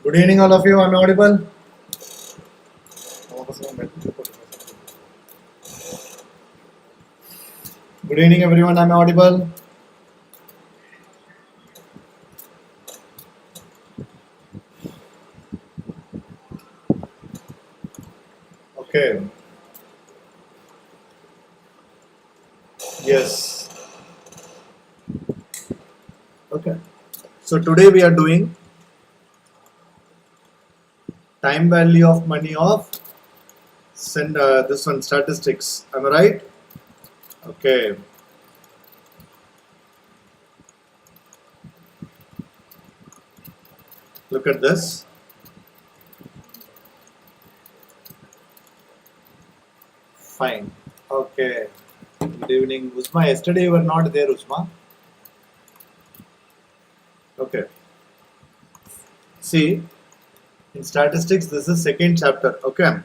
Good evening, all of you. I'm audible. Good evening, everyone. I'm audible. Okay. Yes. Okay. So today we are doing time value of money of this one statistics. Am I right? Okay. Look at this. Fine. Okay. Good evening, Usma. Yesterday you were not there, Usma. Okay. See, in statistics, this is second chapter. Okay.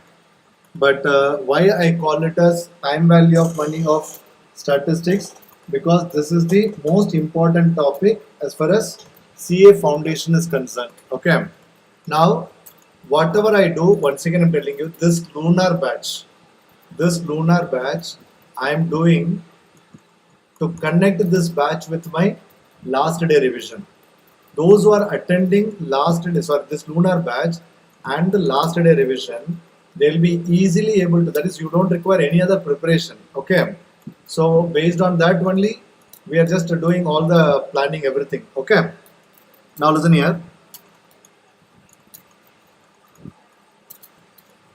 But why I call it as time value of money of statistics? Because this is the most important topic as far as CA Foundation is concerned. Okay. Now, whatever I do, once again I'm telling you, this lunar batch, I am doing to connect this batch with my last day revision. Those who are attending this lunar batch and the last day revision, they'll be easily able to, that is, you don't require any other preparation. Okay. So based on that only, we are just doing all the planning, everything. Okay. Now listen here.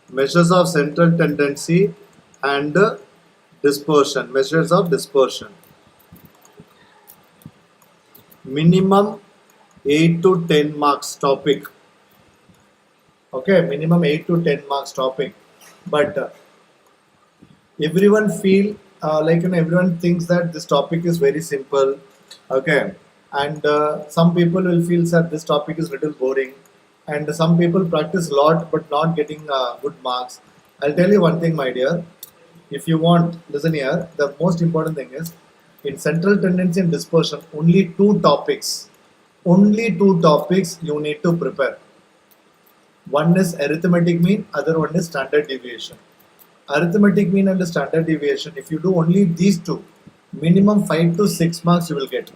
Measures of central tendency and dispersion. Measures of dispersion. Minimum 8 to 10 marks topic. Okay, minimum 8 to 10 marks topic. But everyone feel everyone thinks that this topic is very simple. Okay, and some people will feel that this topic is little boring, and some people practice a lot but not getting good marks. I'll tell you one thing, my dear. If you want, listen here. The most important thing is in central tendency and dispersion, only two topics you need to prepare. One is arithmetic mean, other one is standard deviation. Arithmetic mean and standard deviation, if you do only these two, minimum 5 to 6 marks you will get.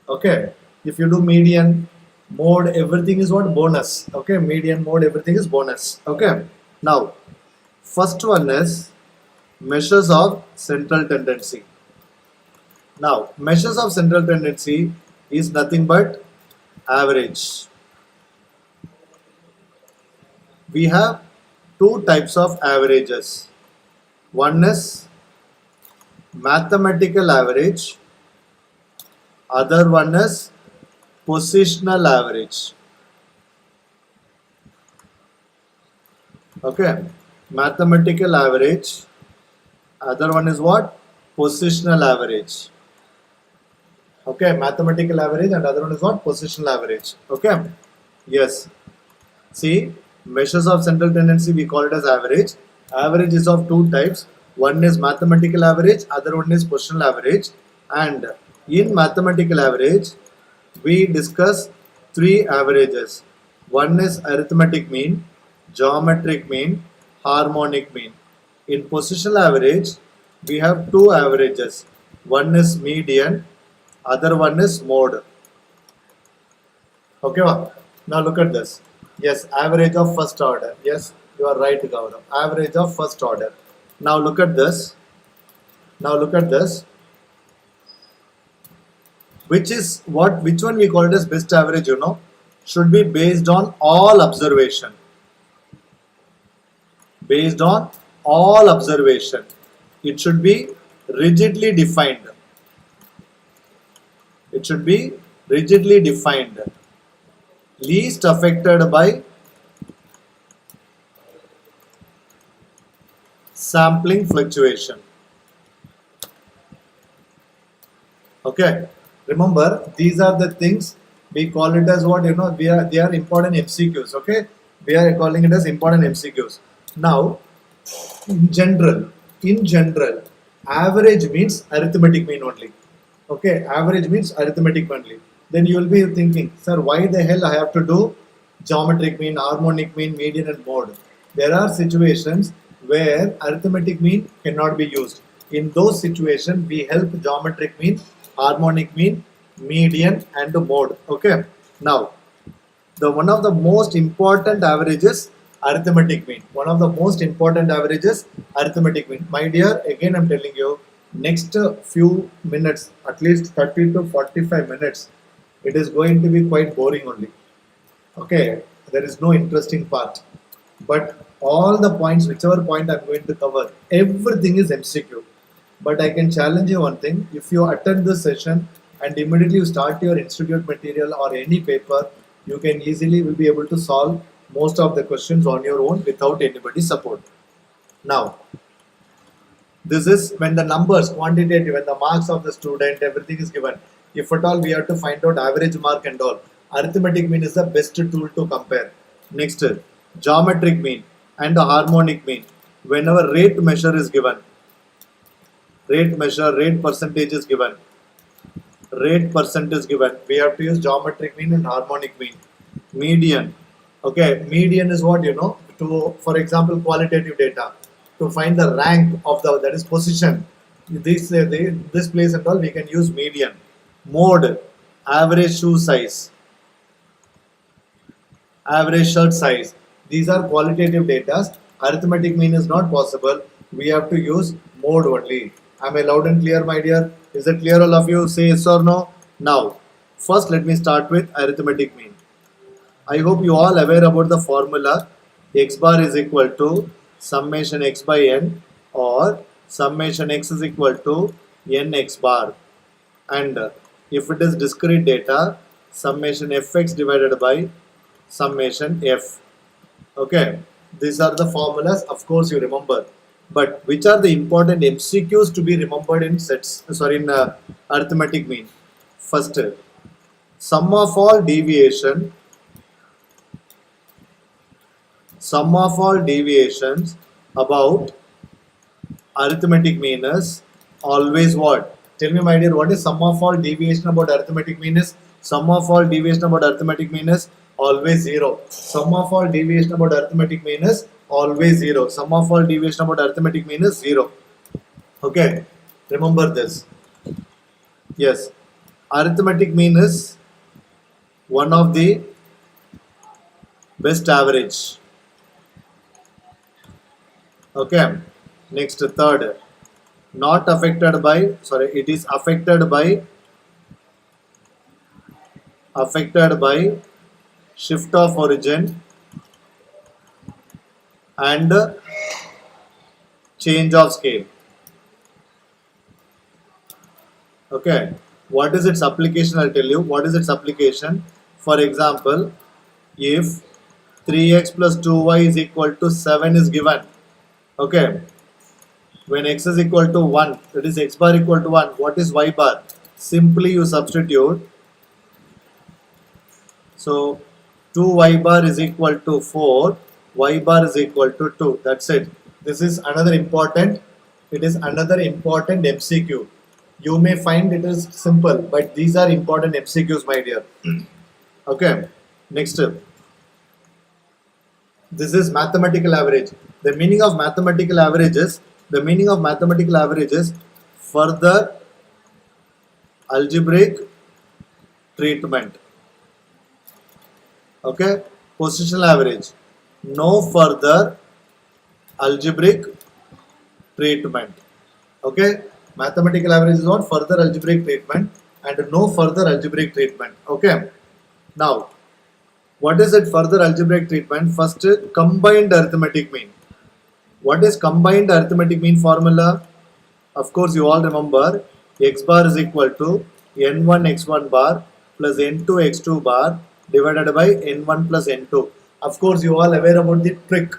Okay. If you do median, mode, everything is what? Bonus. Okay. Median, mode, everything is bonus. Okay. Now, first one is measures of central tendency. Now, measures of central tendency is nothing but average. We have two types of averages. One is mathematical average, other one is positional average. Okay, mathematical average, other one is what? Positional average. Okay, mathematical average and other one is what? Positional average. Okay, yes. See, measures of central tendency we call it as average. Average is of two types. One is mathematical average, other one is positional average. And in mathematical average, we discuss three averages. One is arithmetic mean, geometric mean, harmonic mean. In positional average, we have two averages. One is median, other one is mode. Okay, now look at this. Yes, average of first order. Yes, you are right, Gaurav. Average of first order. Now look at this. Which one we call it as best average, should be based on all observation. Based on all observation. It should be rigidly defined. Least affected by sampling fluctuation. Okay, remember these are the things we call it as what, they are important MCQs. Okay, we are calling it as important MCQs. Now, in general, average means arithmetic mean only. Okay, average means arithmetic only. Then you will be thinking, sir, why the hell I have to do geometric mean, harmonic mean, median and mode. There are situations where arithmetic mean cannot be used. In those situations, we help geometric mean, harmonic mean, median and mode. Okay. Now, the one of the most important averages arithmetic mean. One of the most important averages arithmetic mean. My dear, again I'm telling you, next few minutes, at least 30 to 45 minutes, it is going to be quite boring only. Okay, there is no interesting part. But all the points, whichever point I'm going to cover, everything is MCQ. But I can challenge you one thing. If you attend this session and immediately you start your institute material or any paper, you can easily will be able to solve most of the questions on your own without anybody's support. Now, this is when the numbers, quantitative, when the marks of the student, everything is given. If at all we have to find out average mark and all, arithmetic mean is the best tool to compare. Next, geometric mean and the harmonic mean. Whenever rate measure is given, rate measure, rate percentage is given, rate percent is given, we have to use geometric mean and harmonic mean. Median, okay, median is what, to, for example, qualitative data, to find the rank of the, that is position, this place and all, we can use median. Mode, average shoe size, average shirt size, these are qualitative data. Arithmetic mean is not possible, we have to use mode only. Am I loud and clear, my dear? Is it clear, all of you? Say yes or no. Now, first let me start with arithmetic mean. I hope you all aware about the formula. X bar is equal to summation x by n, or summation x is equal to n x bar. And if it is discrete data, summation fx divided by summation f. Okay, these are the formulas, of course you remember. But which are the important MCQs to be remembered in arithmetic mean? First, sum of all deviations about arithmetic mean is always what? Tell me, my dear, what is sum of all deviation about arithmetic mean is? Sum of all deviation about arithmetic mean is always 0. Sum of all deviation about arithmetic mean is always 0. Sum of all deviation about arithmetic mean is 0. Okay, remember this. Yes, arithmetic mean is one of the best average. Okay, next, third, not affected by, it is affected by shift of origin and change of scale. Okay, what is its application? I'll tell you what is its application. For example, if 3x plus 2y is equal to 7 is given, okay, when x is equal to 1, that is x bar equal to 1, what is y bar? Simply you substitute. So 2y bar is equal to 4, y bar is equal to 2. That's it. This is another important, it is another important MCQ. You may find it is simple, but these are important MCQs, my dear. Okay, next. This is mathematical average. The meaning of mathematical average is, further algebraic treatment. Okay, positional average, no further algebraic treatment. Okay, mathematical average is what? Further algebraic treatment and no further algebraic treatment. Okay, now what is it further algebraic treatment? First, combined arithmetic mean. What is combined arithmetic mean formula? Of course you all remember, x bar is equal to n1 x1 bar plus n2 x2 bar divided by n1 plus n2. Of course you all aware about the trick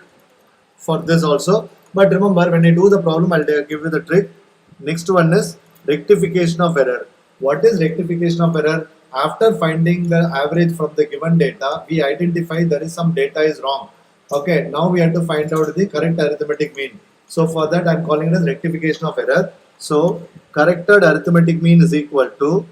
for this also, but remember, when I do the problem, I'll give you the trick. Next one is rectification of error. What is rectification of error? After finding the average from the given data, we identify there is some data is wrong. Okay, now we have to find out the correct arithmetic mean. So for that, I am calling it as rectification of error. So corrected arithmetic mean is equal to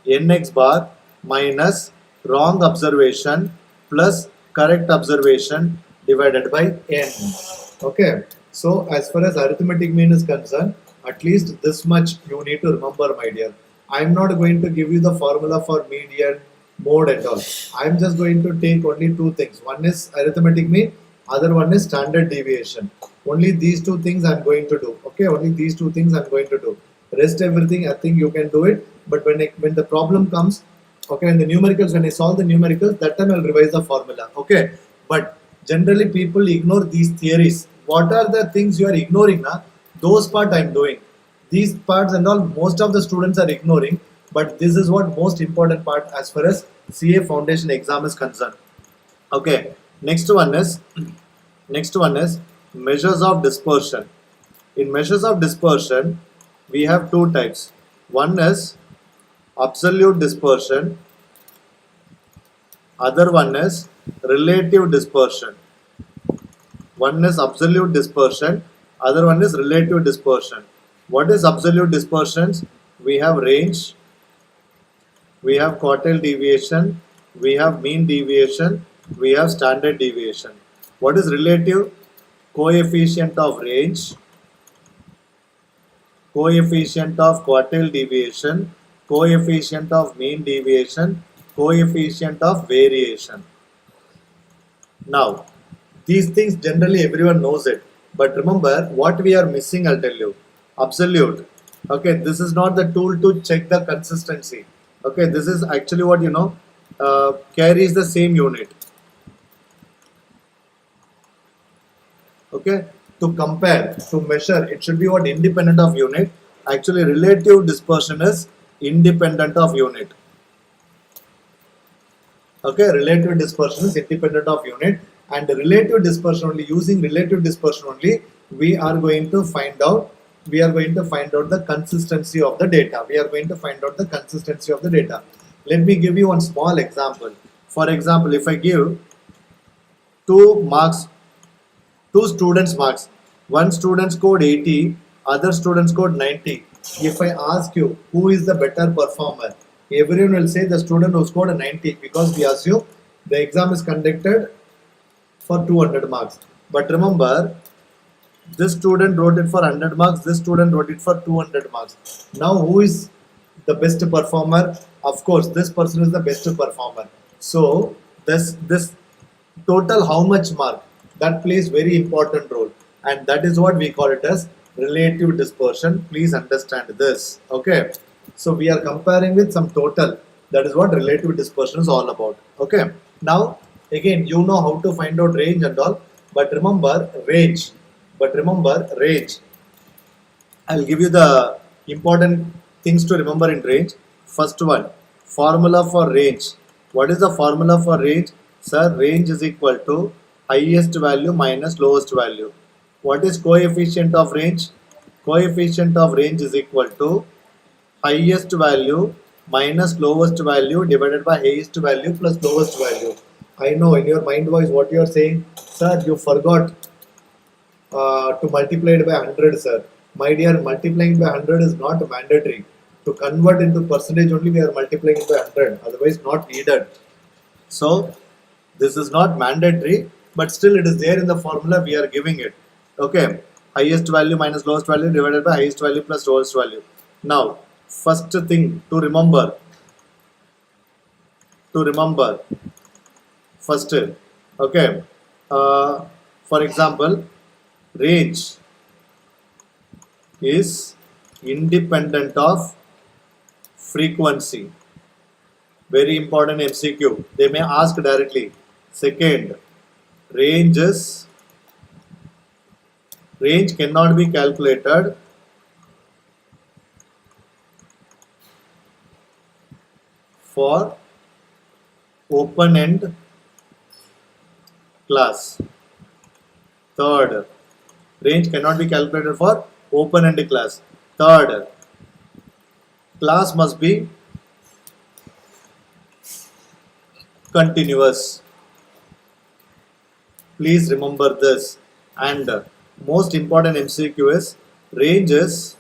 nx bar minus wrong observation plus correct observation divided by n. Okay, so as far as arithmetic mean is concerned, at least this much you need to remember, my dear. I am not going to give you the formula for median, mode and all. I am just going to take only two things. One is arithmetic mean, other one is standard deviation. Only these two things I am going to do. Okay, only these two things I am going to do. Rest everything I think you can do it. But when the problem comes, okay, in the numericals, when I solve the numericals, that time I'll revise the formula. Okay, but generally people ignore these theories. What are the things you are ignoring? Na? Those part I'm doing. These parts and all, most of the students are ignoring. But this is what most important part as far as CA Foundation exam is concerned. Okay, next one is measures of dispersion. In measures of dispersion, we have two types. One is absolute dispersion, other one is relative dispersion. One is absolute dispersion, other one is relative dispersion. What is absolute dispersions? We have range, we have quartile deviation, we have mean deviation, we have standard deviation. What is relative? Coefficient of range, coefficient of quartile deviation, coefficient of mean deviation, coefficient of variation. Now, these things generally everyone knows it, but remember what we are missing, I'll tell you. Absolute. Okay, this is not the tool to check the consistency. Okay, this is actually what carries the same unit. Okay, to compare, to measure, it should be what independent of unit. Actually, relative dispersion is independent of unit. Okay, relative dispersion is independent of unit, and relative dispersion only, using relative dispersion only, we are going to find out the consistency of the data. Let me give you one small example. For example, if I give two students marks, one student scored 80, other student scored 90. If I ask you who is the better performer, everyone will say the student who scored a 90, because we assume the exam is conducted for 200 marks. But remember, this student wrote it for 100 marks, this student wrote it for 200 marks. Now who is the best performer? Of course, this person is the best performer. So this total how much mark, that plays very important role, and that is what we call it as relative dispersion. Please understand this. Okay, so we are comparing with some total. That is what relative dispersion is all about. Okay, now again, you know how to find out range and all, but remember range. I'll give you the important things to remember in range. First one, formula for range. What is the formula for range? Sir, range is equal to highest value minus lowest value. What is coefficient of range? Coefficient of range is equal to highest value minus lowest value divided by highest value plus lowest value. I know in your mind voice what you are saying, sir, you forgot to multiply it by 100, sir. My dear, multiplying by 100 is not mandatory. To convert into percentage only we are multiplying it by 100, otherwise not needed. So this is not mandatory, but still it is there in the formula, we are giving it. Okay, highest value minus lowest value divided by highest value plus lowest value. Now, first thing to remember, first, okay, for example, range is independent of frequency. Very important MCQ. They may ask directly. Second, range cannot be calculated for open-end class. Third, range cannot be calculated for open-end class. Third, class must be continuous. Please remember this. And most important MCQ is range is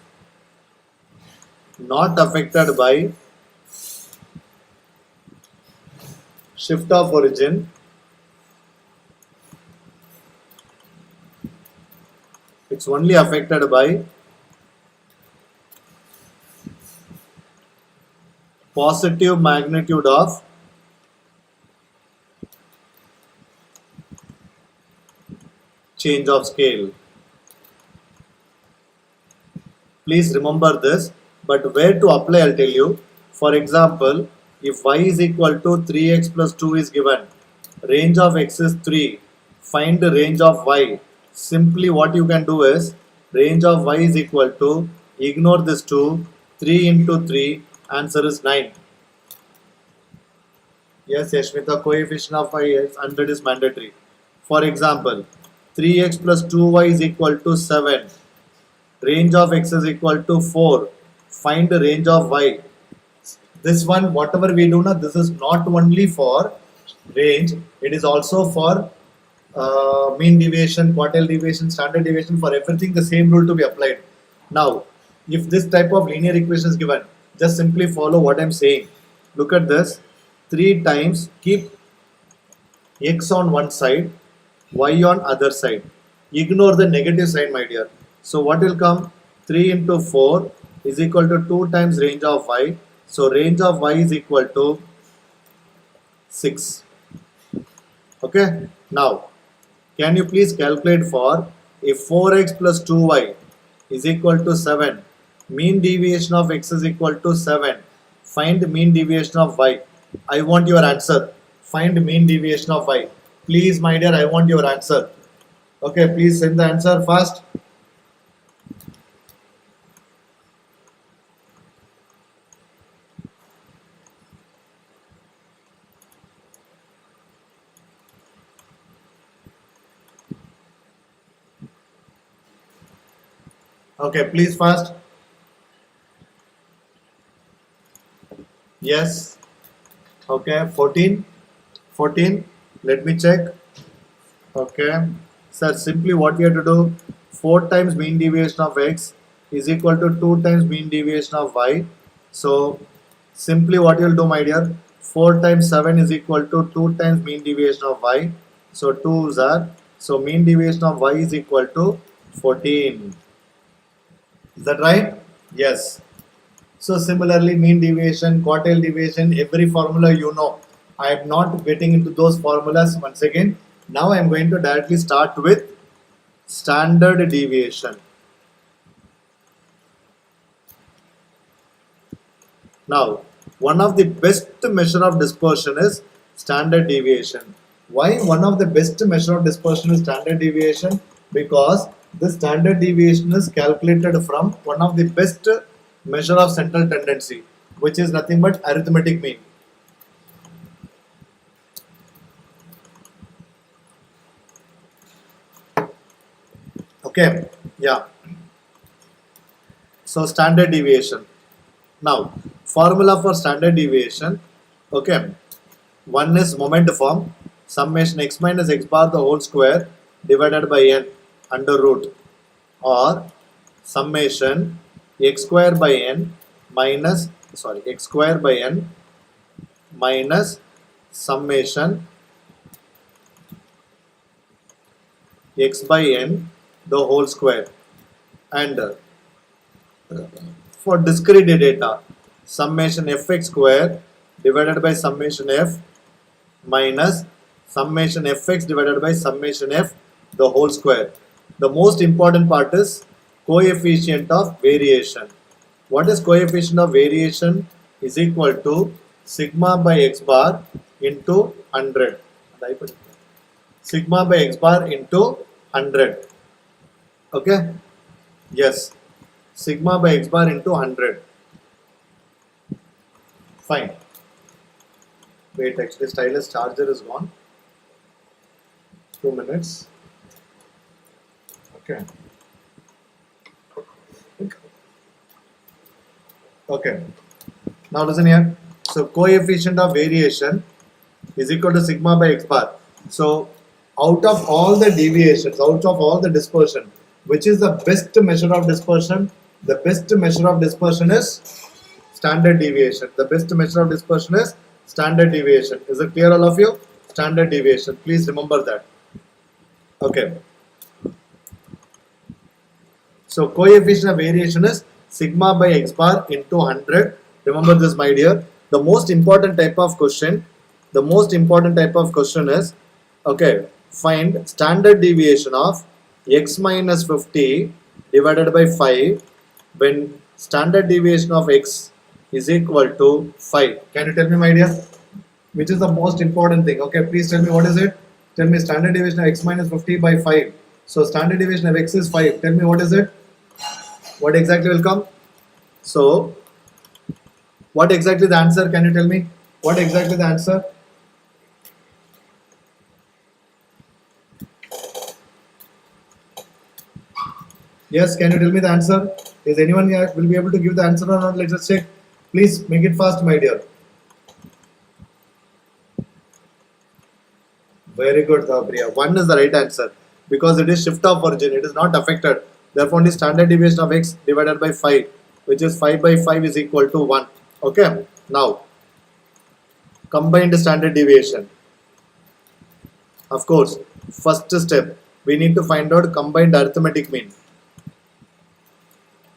not affected by shift of origin, it's only affected by positive magnitude of change of scale. Please remember this, but where to apply I'll tell you. For example, if y is equal to 3x plus 2 is given, range of x is 3, find the range of y. Simply what you can do is, range of y is equal to, ignore this 2, 3 into 3, answer is 9. Yes, Yashmita, coefficient of y is 100 is mandatory. For example, 3x plus 2y is equal to 7. Range of x is equal to 4. Find the range of y. This one, whatever we do now, this is not only for range, it is also for mean deviation, quartile deviation, standard deviation, for everything the same rule to be applied. Now, if this type of linear equation is given, just simply follow what I am saying. Look at this. 3 times, keep x on one side, y on other side. Ignore the negative sign, my dear. So what will come? 3 into 4 is equal to 2 times range of y. So range of y is equal to 6. Okay. Now, can you please calculate for if 4x plus 2y is equal to 7, mean deviation of x is equal to 7. Find mean deviation of y. I want your answer. Find mean deviation of y. Please, my dear, I want your answer. Okay, please send the answer fast. Okay, please fast. Yes. Okay, 14. 14. Let me check. Okay. Sir, simply what we have to do, 4 times mean deviation of x is equal to 2 times mean deviation of y. So, simply what you will do, my dear, 4 times 7 is equal to 2 times mean deviation of y. So, 2s are, so mean deviation of y is equal to 14. Is that right? Yes. So similarly, mean deviation, quartile deviation, every formula you know. I am not getting into those formulas once again. Now I am going to directly start with standard deviation. Now, one of the best measure of dispersion is standard deviation. Why one of the best measure of dispersion is standard deviation? Because the standard deviation is calculated from one of the best measure of central tendency, which is nothing but arithmetic mean. Okay, yeah. So standard deviation. Now, formula for standard deviation. Okay, one is moment form, summation x minus x bar the whole square divided by n under root, or summation x square by n minus x square by n minus summation x by n the whole square, and for discrete data, summation fx square divided by summation f minus summation fx divided by summation f the whole square. The most important part is coefficient of variation. What is coefficient of variation? Is equal to sigma by x bar into 100. Sigma by x bar into 100. Okay? Yes. Sigma by x bar into 100. Fine. Wait, actually stylus charger is gone. 2 minutes. Okay. Okay. Now listen here. So coefficient of variation is equal to sigma by x bar. So out of all the deviations, out of all the dispersion, which is the best measure of dispersion? The best measure of dispersion is standard deviation. The best measure of dispersion is Standard deviation. Is it clear, all of you? Standard deviation. Please remember that. Okay. So coefficient of variation is sigma by x bar into 100. Remember this, my dear. The most important type of question. The most important type of question is, okay, find standard deviation of x minus 50 divided by 5 when standard deviation of x is equal to 5. Can you tell me, my dear? Which is the most important thing? Okay, please tell me what is it? Tell me standard deviation of x minus 50 by 5. So standard deviation of x is 5. Tell me what is it? What exactly will come? So, what exactly the answer? Can you tell me? What exactly the answer? Yes, can you tell me the answer? Is anyone here will be able to give the answer or not? Let's just check. Please make it fast, my dear. Very good, Priya. 1 is the right answer because it is shift of origin. It is not affected. Therefore, only standard deviation of x divided by 5, which is 5 by 5 is equal to 1. Okay. Now, combined standard deviation. Of course, first step, we need to find out combined arithmetic mean.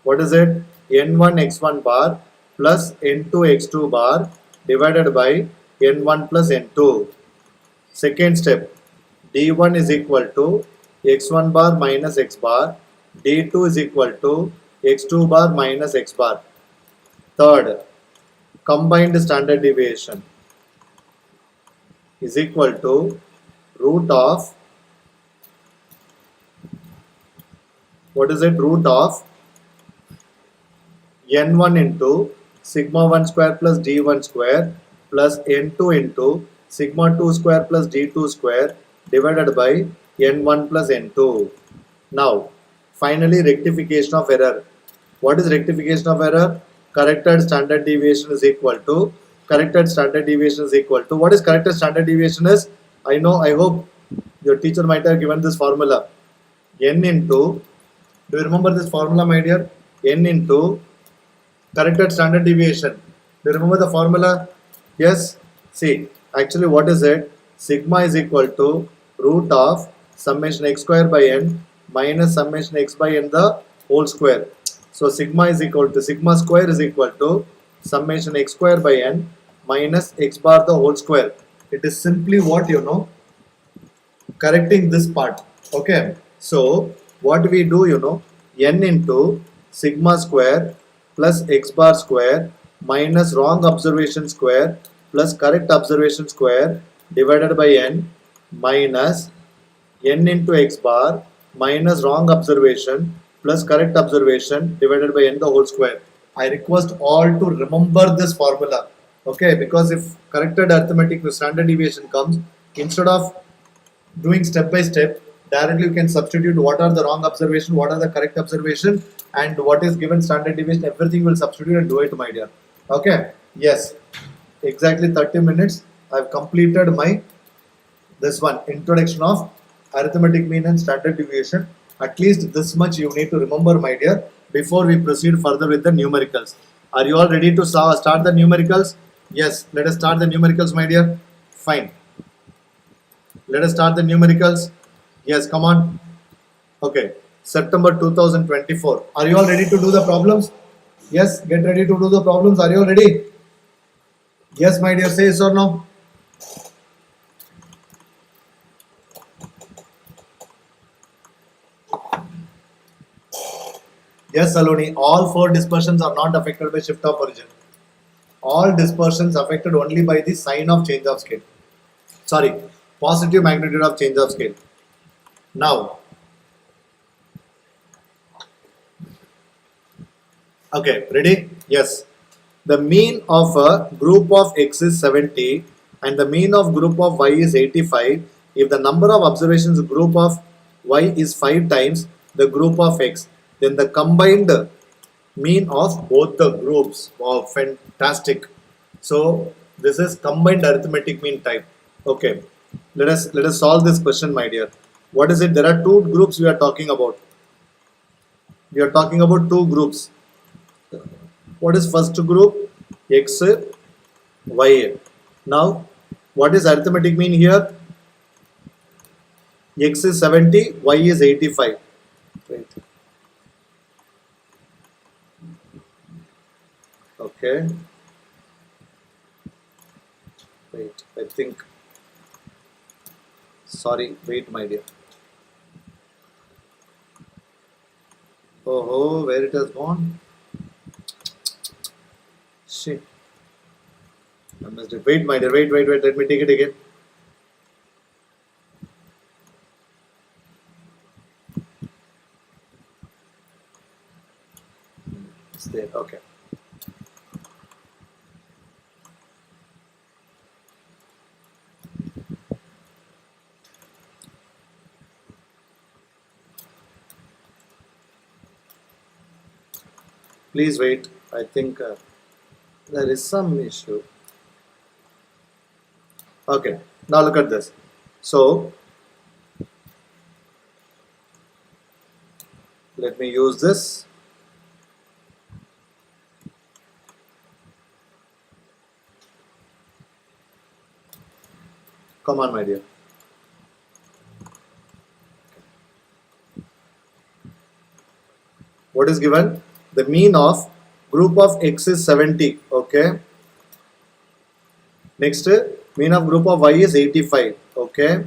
What is it? N1 x1 bar plus N2 x2 bar divided by N1 plus N2. Second step, D1 is equal to x1 bar minus x bar, D2 is equal to x2 bar minus x bar. Third, combined standard deviation is equal to root of, what is it? Root of n1 into sigma 1 square plus d1 square plus n2 into sigma 2 square plus d2 square divided by n1 plus n2. Now, finally rectification of error. What is rectification of error? Corrected standard deviation is equal to, corrected standard deviation is equal to, what is corrected standard deviation is? I know, I hope your teacher might have given this formula. N into, do you remember this formula, my dear? N into corrected standard deviation. Do you remember the formula? Yes? See, actually what is it? Sigma is equal to root of summation x square by n minus summation x by n the whole square. So sigma is equal to, sigma square is equal to summation x square by n minus x bar the whole square. It is simply what you know, correcting this part. Okay. So what we do, you know, n into sigma square plus x bar square minus wrong observation square plus correct observation square divided by n minus n into x bar minus wrong observation plus correct observation divided by n the whole square. I request all to remember this formula. Okay, because if corrected arithmetic standard deviation comes, instead of doing step by step, directly you can substitute what are the wrong observation, what are the correct observation, and what is given standard deviation. Everything will substitute and do it, my dear. Okay. Yes, exactly 30 minutes I've completed my this one, introduction of arithmetic mean and standard deviation. At least this much you need to remember, my dear, before we proceed further with the numericals. Are you all ready to start the numericals? Yes, let us start the numericals, my dear. Fine. Let us start the numericals. Yes, come on. Okay, September 2024. Are you all ready to do the problems? Yes, get ready to do the problems. Are you all ready? Yes, my dear, say yes or no. Yes, Saloni, all 4 dispersions are not affected by shift of origin. All dispersions affected only by the sign of change of scale. Sorry, positive magnitude of change of scale. Now, okay, ready? Yes. The mean of a group of X is 70 and the mean of group of Y is 85. If the number of observations group of Y is 5 times the group of X, then the combined mean of both the groups. Wow, fantastic. So this is combined arithmetic mean type. Okay, let us solve this question, my dear. What is it? There are 2 groups we are talking about. We are talking about 2 groups. What is first group? X, Y. Now, what is arithmetic mean here? X is 70, Y is 85. Wait. Okay. Wait, I think. Sorry, wait, my dear. Oh, where it has gone? Shit. I missed it. Wait, my dear. Wait. Let me take it again. It's there. Okay. Please wait. I think there is some issue. Okay. Now look at this. So let me use this. Come on, my dear. What is given? The mean of group of X is 70. Okay. Next, mean of group of Y is 85. Okay.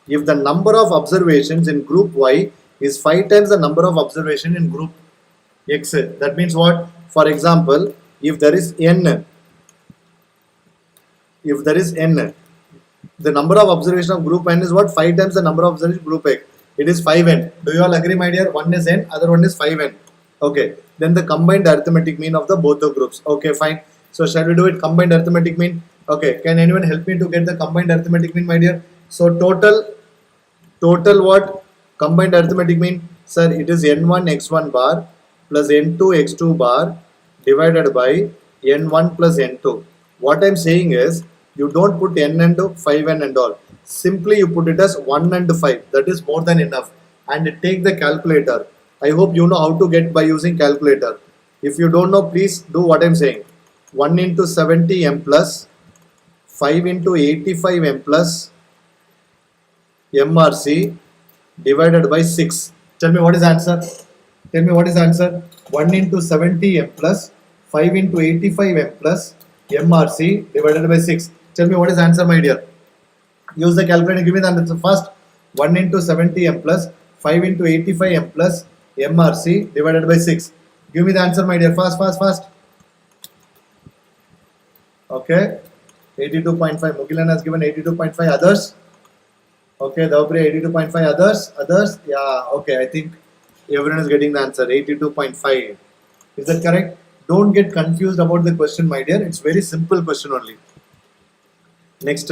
If the number of observations in group Y is 5 times the number of observation in group X, that means what? For example, if there is n, the number of observation of group n is what? 5 times the number of observation group X. It is 5n. Do you all agree, my dear? One is n, other one is 5n. Okay. Then the combined arithmetic mean of the both the groups. Okay, fine. So shall we do it? Combined arithmetic mean. Okay. Can anyone help me to get the combined arithmetic mean, my dear? So total what? Combined arithmetic mean, sir, it is n1 x1 bar plus n2 x2 bar divided by n1 plus n2. What I am saying is, you don't put n and 5n and all. Simply you put it as 1 and 5. That is more than enough. And take the calculator. I hope you know how to get by using calculator. If you don't know, please do what I am saying. 1 into 70 m plus 5 into 85 m plus MRC divided by 6. Tell me what is answer? Tell me what is answer? 1 into 70 m plus 5 into 85 m plus MRC divided by 6. Tell me what is answer, my dear? Use the calculator. Give me the answer first. 1 into 70 m plus 5 into 85 m plus MRC divided by 6. Give me the answer, my dear. Fast. Okay. 82.5. Mugilan has given 82.5. Others? Okay. Davapri 82.5. Others? Yeah. Okay. I think everyone is getting the answer. 82.5. Is that correct? Don't get confused about the question, my dear. It's very simple question only. Next.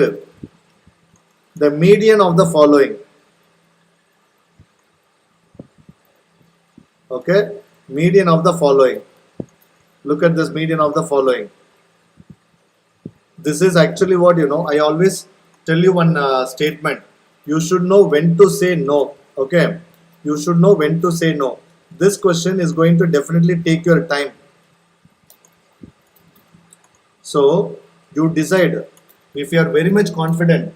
The median of the following. Okay. Median of the following. Look at this median of the following. This is actually what, I always tell you one statement. You should know when to say no. Okay. You should know when to say no. This question is going to definitely take your time. So you decide. If you are very much confident,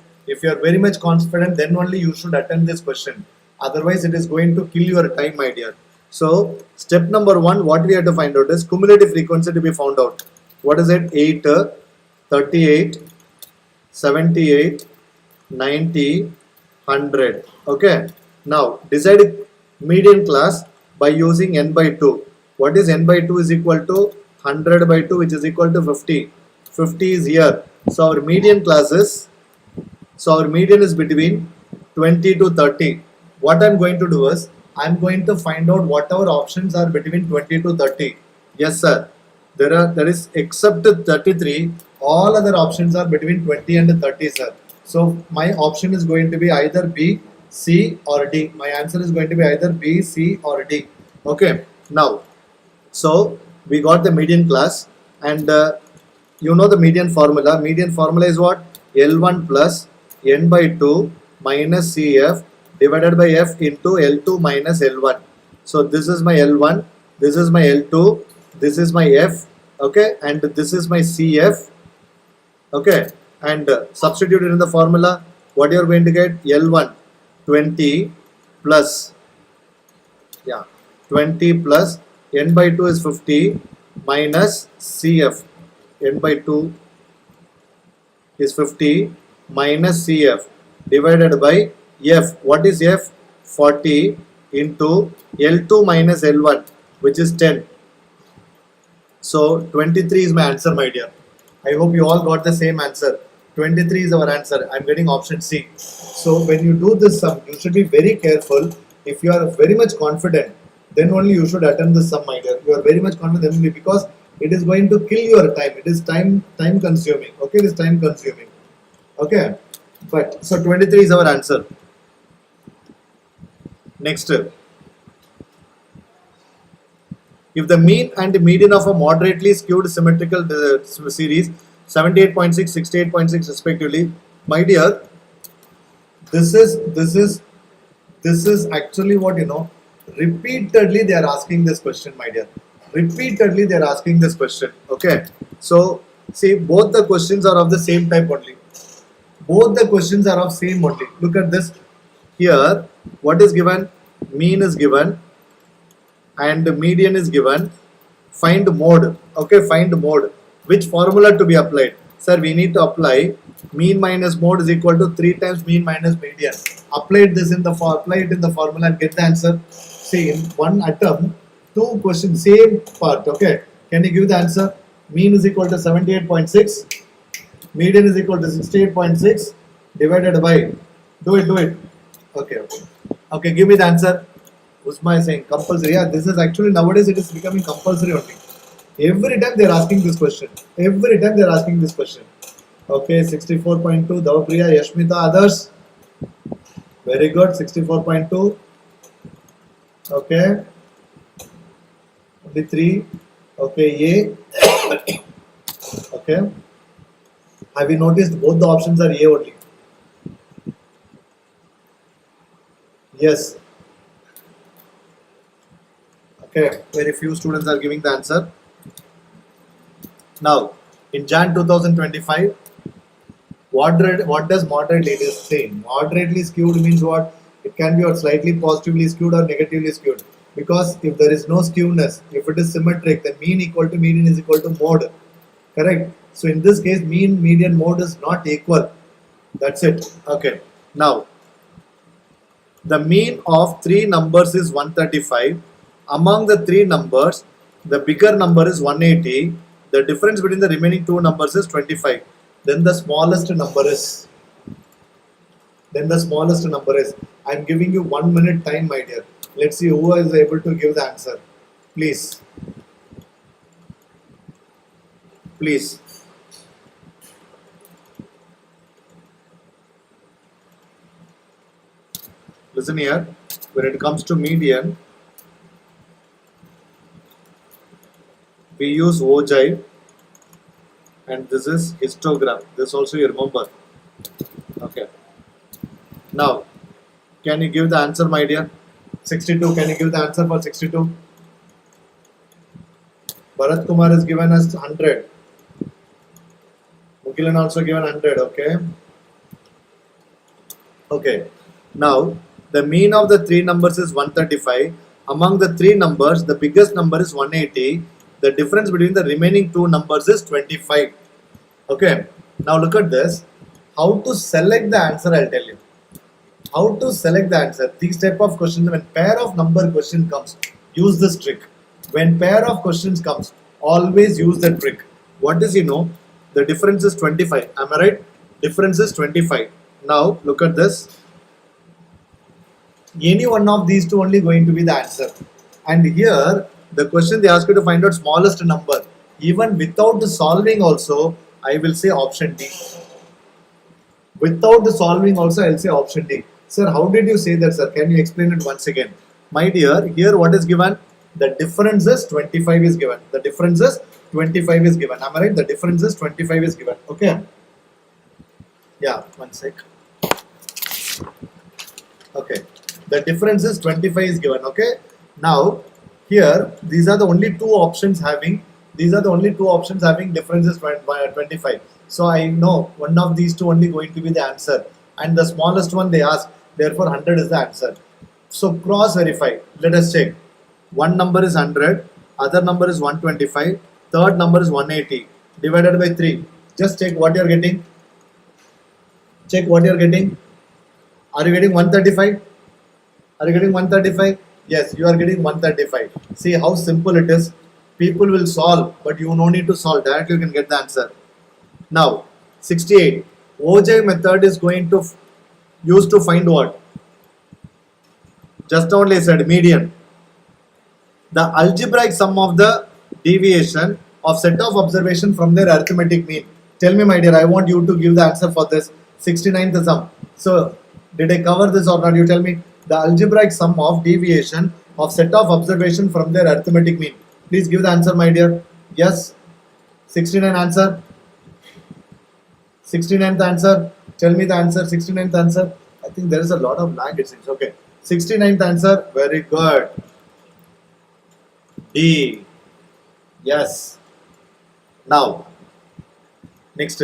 then only you should attempt this question. Otherwise, it is going to kill your time, my dear. So step number 1, what we have to find out is cumulative frequency to be found out. What is it? 8, 38, 78, 90, 100. Okay. Now decide median class by using n by 2. What is n by 2 is equal to 100 by 2, which is equal to 50. 50 is here. So our median is between 20 to 30. What I'm going to do is, I'm going to find out whatever options are between 20 to 30. Yes, sir. There is except 33, all other options are between 20 and 30, sir. So my option is going to be either B, C or D. My answer is going to be either B, C or D. Okay. Now, so we got the median class, and you know the median formula. Median formula is what? L1 plus n by 2 minus CF divided by F into L2 minus L1. So this is my L1, this is my L2, this is my F, okay, and this is my CF, okay. and substitute it in the formula. What you are going to get? L1 20 plus 20 plus n by 2 is 50 minus CF. N by 2 is 50 minus CF divided by F. What is F? 40 into L2 minus L1, which is 10. So 23 is my answer, my dear. I hope you all got the same answer. 23 is our answer. I'm getting option C. So when you do this sum, you should be very careful. If you are very much confident, then only you should attempt this sum, my dear. You are very much confident only because it is going to kill your time. It is time consuming. Okay, it is time consuming. Okay, but so 23 is our answer. Next. If the mean and median of a moderately skewed symmetrical series 78.6, 68.6 respectively, my dear, this is actually what repeatedly they are asking this question, my dear. Repeatedly they are asking this question. Okay, so see, both the questions are of the same type only. Both the questions are of same only. Look at this. Here, what is given? Mean is given and median is given. Find mode. Okay, find mode. Which formula to be applied? Sir, we need to apply mean minus mode is equal to 3 times mean minus median. Apply it in the formula and get the answer. See, in one attempt, 2 questions, same part. Okay, can you give the answer? Mean is equal to 78.6, median is equal to 68.6 divided by. Do it. Okay, give me the answer. Usma is saying compulsory. Yeah, this is actually nowadays it is becoming compulsory only. Every time they are asking this question. Okay, 64.2. Davapriya, Yashmita, others. Very good. 64.2. Okay. Only 3. Okay, A. Okay. Have you noticed both the options are A only? Yes. Okay, very few students are giving the answer. Now, in Jan 2025, what does moderately say? Moderately skewed means what? It can be slightly positively skewed or negatively skewed. Because if there is no skewness, if it is symmetric, then mean equal to median is equal to mode. Correct? So in this case, mean, median, mode is not equal. That's it. Okay. Now, the mean of 3 numbers is 135. Among the 3 numbers, the bigger number is 180. The difference between the remaining 2 numbers is 25. Then the smallest number is. I am giving you 1 minute time, my dear. Let's see who is able to give the answer. Please. Listen here. When it comes to median, we use ogive and this is histogram. This also you remember. Okay. Now, can you give the answer, my dear? 62. Can you give the answer for 62? Bharat Kumar is given as 100. Mukilan also given 100. Okay. Now, the mean of the 3 numbers is 135. Among the 3 numbers, the biggest number is 180. The difference between the remaining 2 numbers is 25. Okay. Now look at this. How to select the answer, I'll tell you. How to select the answer. These type of questions, when pair of number question comes, use this trick. When pair of questions comes, always use the trick. What is the difference is 25. Am I right? Difference is 25. Now look at this. Any one of these two only going to be the answer. And here the question they ask you to find out smallest number. Even without the solving also, I will say option D. Without the solving also, I will say option D. Sir, how did you say that, sir? Can you explain it once again? My dear, here what is given? The difference is 25 is given. The difference is 25 is given. Am I right? The difference is 25 is given. Okay. Yeah, one sec. Okay. The difference is 25 is given. Okay. Now, here, these are the only 2 options having These are the only two options having differences by 25. So I know one of these two only going to be the answer. And the smallest one they ask, therefore 100 is the answer. So cross verify. Let us check. One number is 100, other number is 125, third number is 180. Divided by 3. Just check what you are getting. Check what you are getting. Are you getting 135? Are you getting 135? Yes, you are getting 135. See how simple it is. People will solve, but you no need to solve. Directly you can get the answer. Now, 68. OJ method is going to used to find what? Just only said median. The algebraic sum of the deviation of set of observation from their arithmetic mean. Tell me, my dear, I want you to give the answer for this 69th sum. So, did I cover this or not? You tell me. The algebraic sum of deviation of set of observation from their arithmetic mean. Please give the answer, my dear. Yes. 69 answer. 69th answer. Tell me the answer. 69th answer. I think there is a lot of lag, it seems. Okay. 69th answer. Very good. D. Yes. Now, next.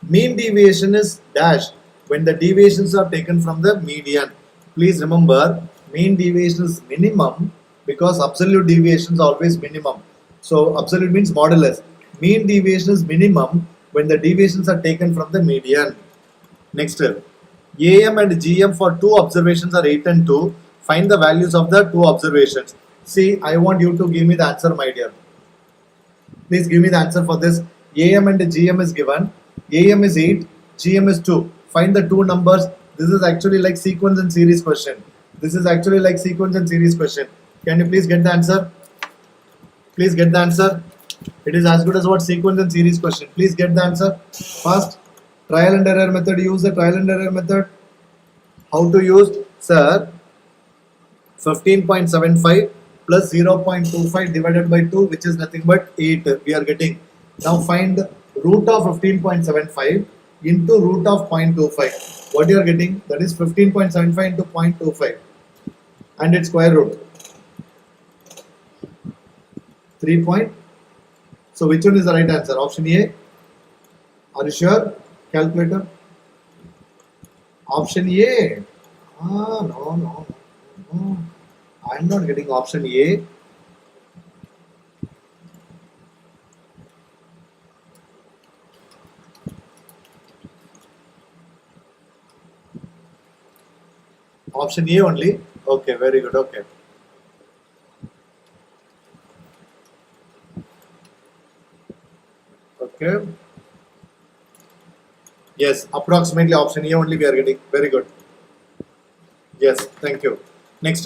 Mean deviation is dash when the deviations are taken from the median. Please remember, mean deviation is minimum because absolute deviation is always minimum. So, absolute means modulus. Mean deviation is minimum when the deviations are taken from the median. Next, AM and GM for two observations are 8 and 2. Find the values of the two observations. See, I want you to give me the answer, my dear. Please give me the answer for this. AM and GM is given. AM is 8, GM is 2. Find the two numbers. This is actually like sequence and series question. This is actually like sequence and series question. Can you please get the answer? Please get the answer. It is as good as what sequence and series question. Please get the answer. First, trial and error method. Use the trial and error method. How to use? Sir, 15.75 plus 0.25 divided by 2, which is nothing but 8 we are getting. Now find root of 15.75 into root of 0.25. What you are getting? That is 15.75 into 0.25 and its square root. 3 point. So which one is the right answer? Option A. Are you sure? Calculator. Option A. No. I am not getting option A. Option A only. Okay, very good. Okay. Okay. Yes, approximately option A only we are getting. Very good. Yes, thank you. Next,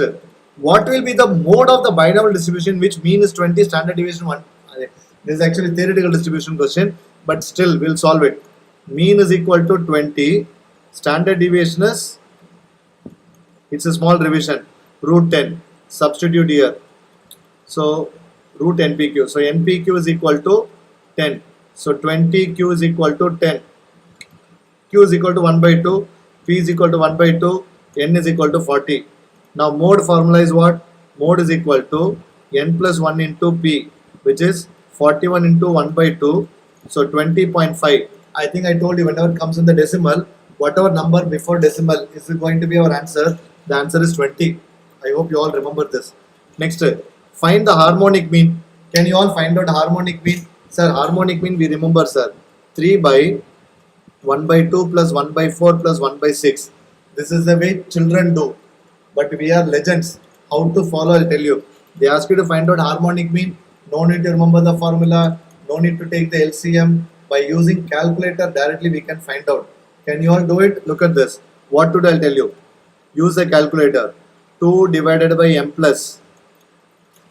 what will be the mode of the binomial distribution which mean is 20, standard deviation 1? This is actually theoretical distribution question, but still we'll solve it. Mean is equal to 20, standard deviation is, it's a small revision, root 10. Substitute here. So root NPQ. So NPQ is equal to 10. So 20Q is equal to 10. Q is equal to 1 by 2. P is equal to 1 by 2. N is equal to 40. Now mode formula is what? Mode is equal to N plus 1 into P, which is 41 into 1 by 2. So 20.5. I think I told you whenever it comes in the decimal, whatever number before decimal is going to be our answer. The answer is 20. I hope you all remember this. Next, find the harmonic mean. Can you all find out harmonic mean? Sir, harmonic mean we remember, sir. 3 by 1 by 2 plus 1 by 4 plus 1 by 6. This is the way children do. But we are legends. How to follow, I'll tell you. They ask you to find out harmonic mean. No need to remember the formula. No need to take the LCM. By using calculator, directly we can find out. Can you all do it? Look at this. What to do, I'll tell you. Use a calculator. 2 divided by m plus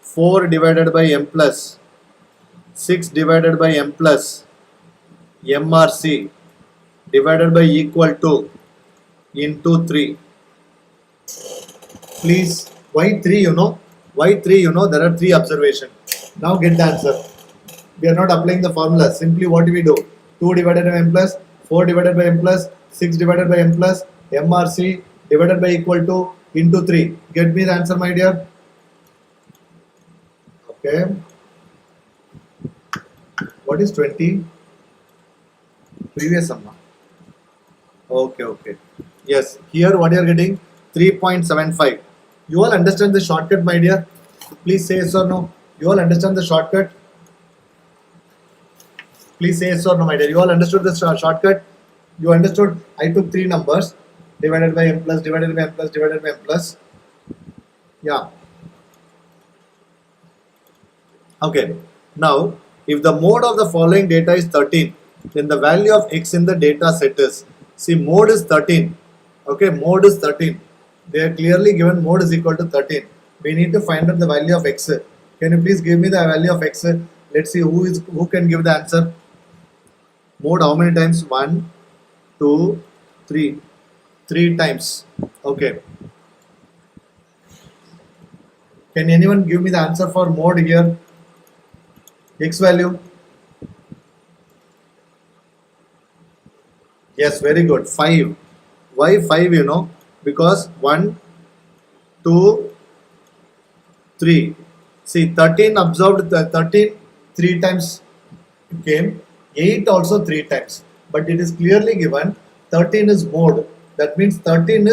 4 divided by m plus 6 divided by m plus MRC divided by equal to into 3. Please, why 3 you know? Why 3 you know? There are 3 observations. Now get the answer. We are not applying the formula. Simply what do we do? 2 divided by m plus 4 divided by m plus 6 divided by m plus MRC divided by equal to into 3. Get me the answer, my dear. Okay. What is 20? Previous summer. Okay. Yes, here what you are getting 3.75. You all understand the shortcut, my dear? Please say yes or no. You all understand the shortcut? Please say yes or no, my dear. You all understood the shortcut? You understood? I took three numbers divided by m plus, divided by m plus, divided by m plus. Yeah. Okay. Now, if the mode of the following data is 13, then the value of x in the data set is, see, mode is 13. Okay, mode is 13. They are clearly given mode is equal to 13. We need to find out the value of x. Can you please give me the value of x? Let's see who can give the answer. Mode how many times? 1, 2, 3. 3 times. Okay. Can anyone give me the answer for mode here? X value? Yes, very good. 5. Why 5, you know? Because 1, 2, 3. See, 13 observed, 13 3 times came, 8 also 3 times. But it is clearly given 13 is mode. That means 13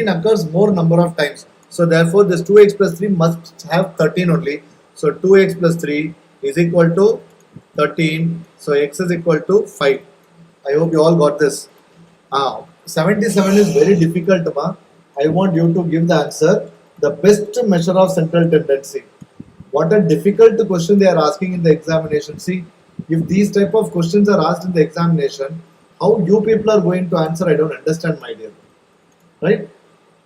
occurs more number of times. So therefore this 2x plus 3 must have 13 only. So 2x plus 3 is equal to 13. So x is equal to 5. I hope you all got this. 77 is very difficult, ma. I want you to give the answer. The best measure of central tendency. What a difficult question they are asking in the examination. See, if these type of questions are asked in the examination, how you people are going to answer, I don't understand, my dear. Right?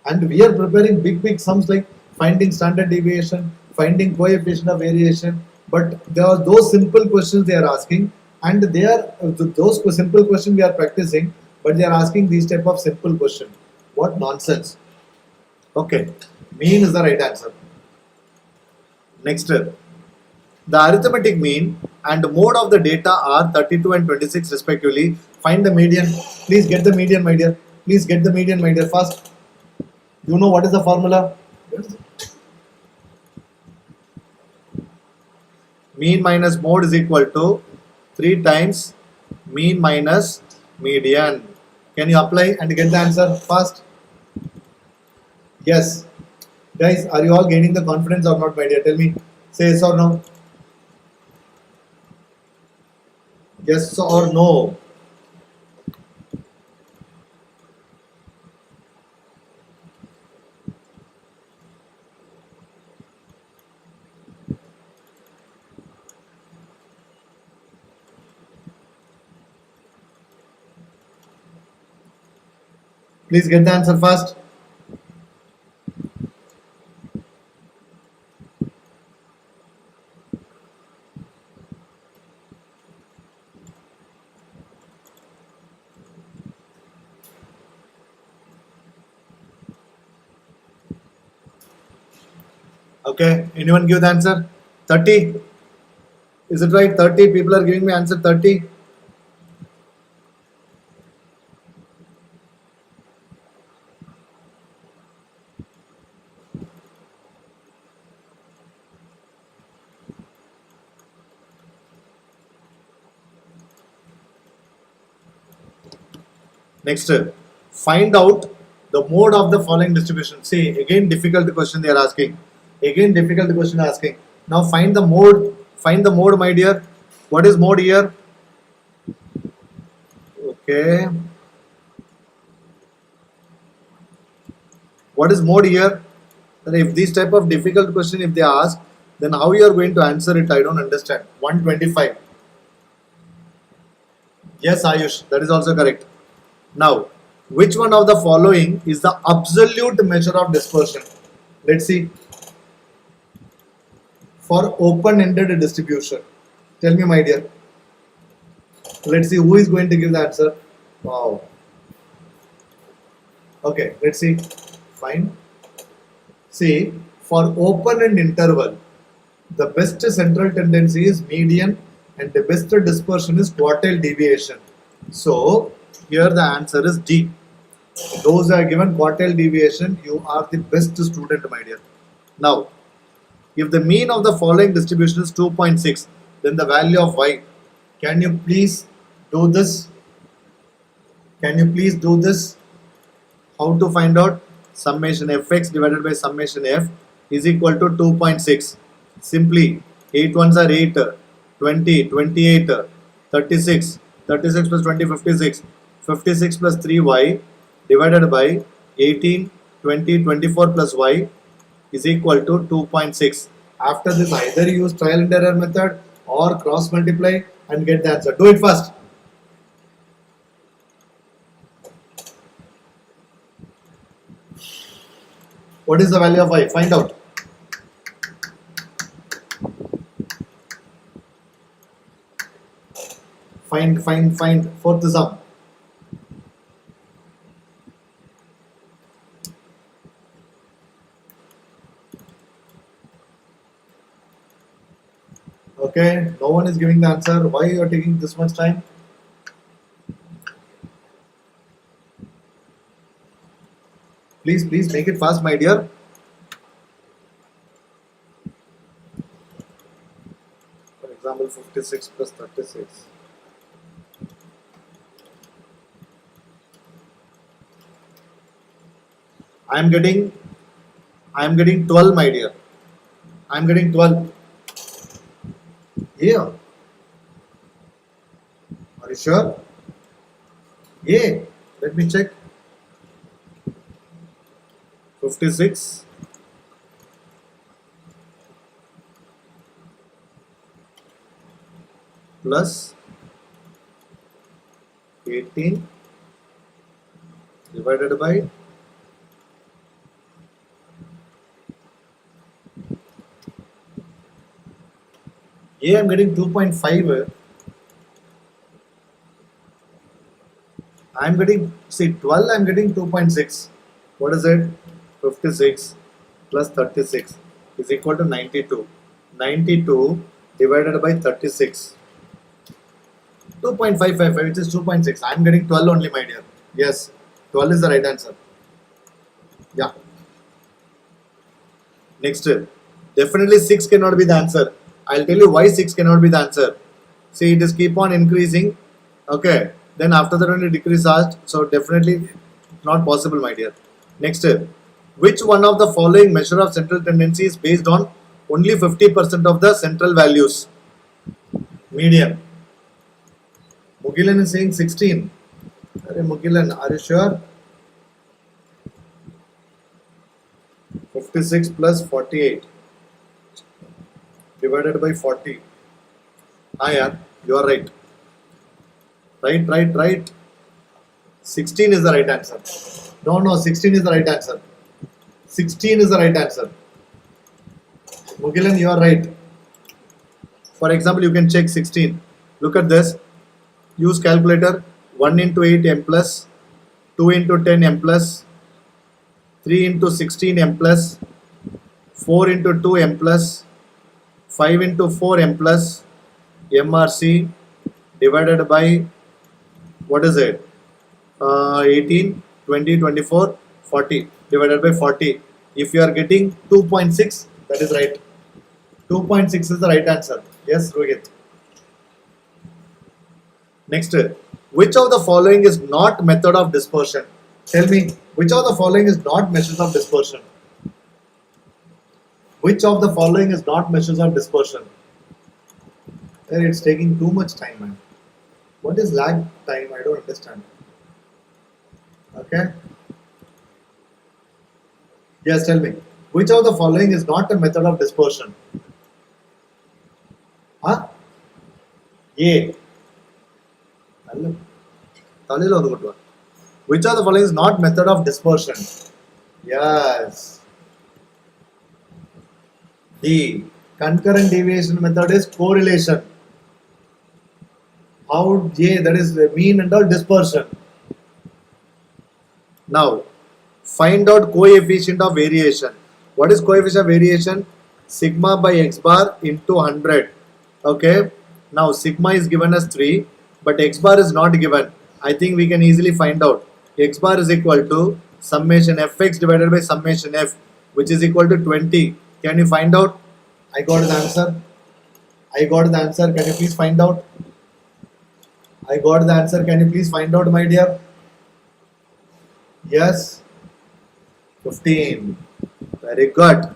And we are preparing big sums like finding standard deviation, finding coefficient of variation. But there are those simple questions they are asking, and they are those simple questions we are practicing, but they are asking these type of simple question. What nonsense. Okay, mean is the right answer. Next, the arithmetic mean and mode of the data are 32 and 26 respectively. Find the median. Please get the median, my dear. Please get the median, my dear, first. You know what is the formula? Mean minus mode is equal to 3 times mean minus median. Can you apply and get the answer fast? Yes. Guys, are you all gaining the confidence or not, my dear? Tell me. Say yes or no. Yes or no. Please get the answer fast. Okay, anyone give the answer? 30. Is it right? 30 people are giving me answer 30. Next, find out the mode of the following distribution. See, again difficult question they are asking. Again difficult question asking. Now find the mode. Find the mode, my dear. What is mode here? Okay. What is mode here? And if this type of difficult question if they ask, then how you are going to answer it? I don't understand. 125. Yes, Ayush, that is also correct. Now, which one of the following is the absolute measure of dispersion? Let's see. For open-ended distribution. Tell me, my dear. Let's see who is going to give the answer. Wow. Okay, let's see. Fine. See, for open and interval, the best central tendency is median and the best dispersion is quartile deviation. So, here the answer is D. Those are given quartile deviation, you are the best student, my dear. Now, if the mean of the following distribution is 2.6, then the value of y. Can you please do this? Can you please do this? How to find out? Summation fx divided by summation f is equal to 2.6. Simply 8 ones are 8, 20, 28, 36, 36 plus 20, 56, 56 plus 3y divided by 18, 20, 24 plus y is equal to 2.6. After this, either use trial and error method or cross multiply and get the answer. Do it fast. What is the value of y? Find out. Find. Fourth sum. Okay, no one is giving the answer. Why you are taking this much time? Please make it fast, my dear. For example, 56 plus 36. I am getting 12, my dear. I am getting 12. Yeah. Are you sure? Yeah. Let me check. 56 plus 18 divided by I'm getting 2.5. I'm getting 12. I'm getting 2.6. What is it? 56 plus 36 is equal to 92. 92 divided by 36. 2.555, which is 2.6. I am getting 12 only, my dear. Yes, 12 is the right answer. Yeah. Next, definitely 6 cannot be the answer. I'll tell you why 6 cannot be the answer. See, it is keep on increasing. Okay. Then after that only decrease asked. So definitely not possible, my dear. Next, which one of the following measure of central tendency is based on only 50% of the central values? Median. Mugilan is saying 16. Mugilan, are you sure? 56 plus 48 divided by 40. Yeah, you are right. Right. 16 is the right answer. No, 16 is the right answer. 16 is the right answer. Mugilan, you are right. For example, you can check 16. Look at this. Use calculator. 1 into 8 m plus, 2 into 10 m plus, 3 into 16 m plus, 4 into 2 m plus, 5 into 4 m plus, MRC divided by, what is it? 18, 20, 24, 40 divided by 40. If you are getting 2.6, that is right. 2.6 is the right answer. Yes, Rohit. Next, which of the following is not method of dispersion? Tell me, which of the following is not measures of dispersion? Which of the following is not measures of dispersion? It's taking too much time, man. What is lag time? I don't understand. Okay. Yes, tell me. Which of the following is not a method of dispersion? Huh? A. Which of the following is not method of dispersion? Yes. D. Concurrent deviation method is correlation. How J, that is mean and all dispersion. Now, find out coefficient of variation. What is coefficient of variation? Sigma by x bar into 100. Okay. Now, sigma is given as 3, but x bar is not given. I think we can easily find out. X bar is equal to summation fx divided by summation f, which is equal to 20. Can you find out? I got the answer. I got the answer. Can you please find out? I got the answer. Can you please find out, my dear? Yes. 15. Very good.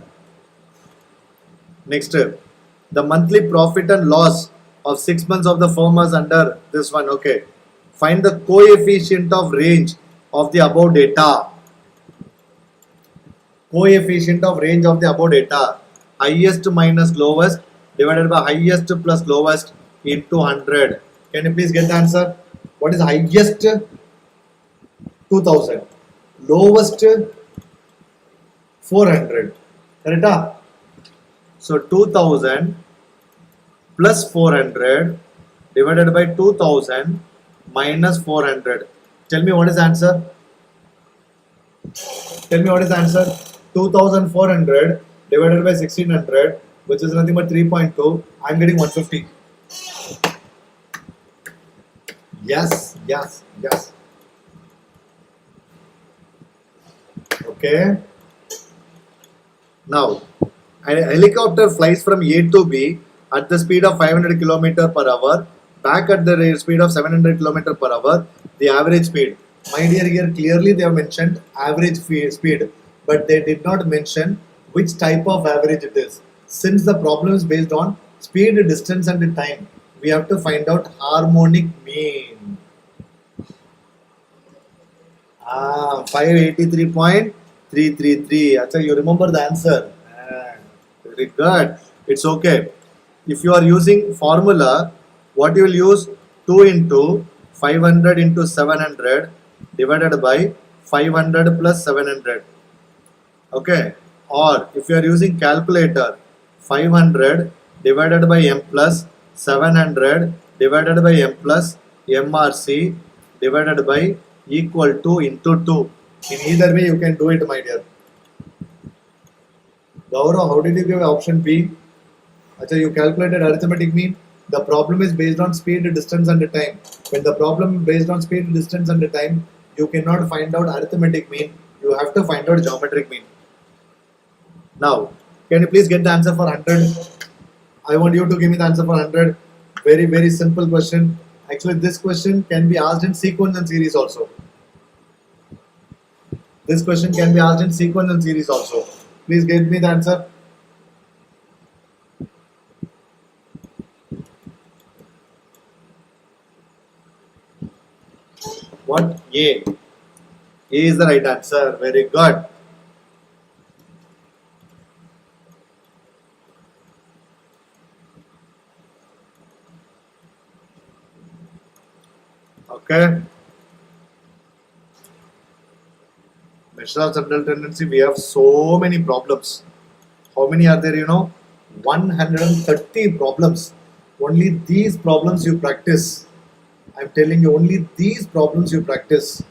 Next, the monthly profit and loss of 6 months of the firm is under this one. Okay. Find the coefficient of range of the above data. Coefficient of range of the above data. Highest minus lowest divided by highest plus lowest into 100. Can you please get the answer? What is highest? 2000. Lowest? 400. Correct? So 2000 plus 400 divided by 2000 minus 400. Tell me what is the answer? Tell me what is the answer? 2400 divided by 1600, which is nothing but 3.2. I am getting 150. Yes, yes, yes. Okay. Now, a helicopter flies from A to B at the speed of 500 km per hour, back at the speed of 700 km per hour, the average speed. My dear, here clearly they have mentioned average speed, but they did not mention which type of average it is. Since the problem is based on speed, distance and time, we have to find out harmonic mean. 583.333. Achha, you remember the answer? Very good. It's okay. If you are using formula, what you will use? 2 into 500 into 700 divided by 500 plus 700. Okay. Or if you are using calculator, 500 divided by m plus 700 divided by m plus MRC divided by equal to into 2. In either way you can do it, my dear. Gaurav, how did you give option B? Achha, you calculated arithmetic mean. The problem is based on speed, distance and time. When the problem is based on speed, distance and time, you cannot find out arithmetic mean. You have to find out geometric mean. Now, can you please get the answer for 100? I want you to give me the answer for 100. Very, very simple question. Actually, this question can be asked in sequence and series also. This question can be asked in sequence and series also. Please get me the answer. What? A. A is the right answer. Very good. Okay. Measure of central tendency, we have so many problems. How many are there? 130 problems. Only these problems you practice. I'm telling you, only these problems you practice.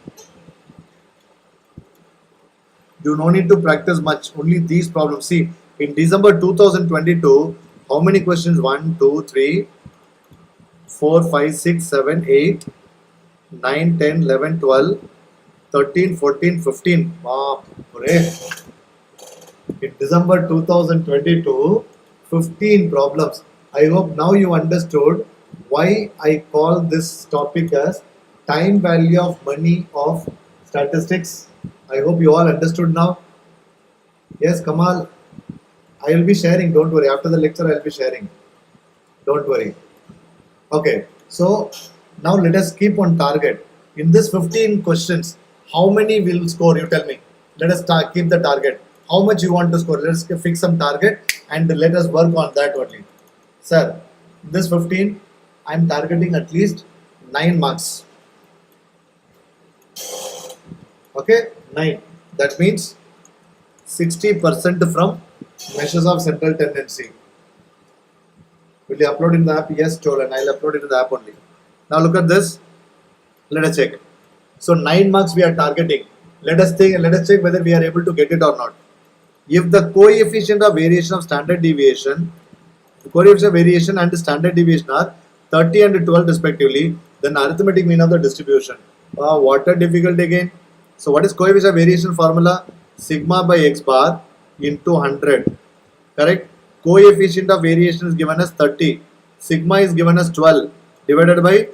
You no need to practice much. Only these problems. See, in December 2022, how many questions? 1, 2, 3, 4, 5, 6, 7, 8, 9, 10, 11, 12, 13, 14, 15. Wow. In December 2022, 15 problems. I hope now you understood why I call this topic as time value of money of statistics. I hope you all understood now. Yes, Kamal. I will be sharing. Don't worry. After the lecture, I will be sharing. Don't worry. Okay. So now let us keep on target. In this 15 questions, how many will score? You tell me. Let us keep the target. How much you want to score? Let's fix some target and let us work on that only. Sir, this 15, I am targeting at least 9 marks. Okay, 9. That means 60% from measures of central tendency. Will you upload in the app? Yes, Cholan. I'll upload it in the app only. Now look at this. Let us check. So 9 marks we are targeting. Let us check whether we are able to get it or not. If the coefficient of variation of standard deviation, and standard deviation are 30 and 12 respectively, then arithmetic mean of the distribution. What a difficult again. So what is coefficient of variation formula? Sigma by x bar into 100. Correct? Coefficient of variation is given as 30. Sigma is given as 12 divided by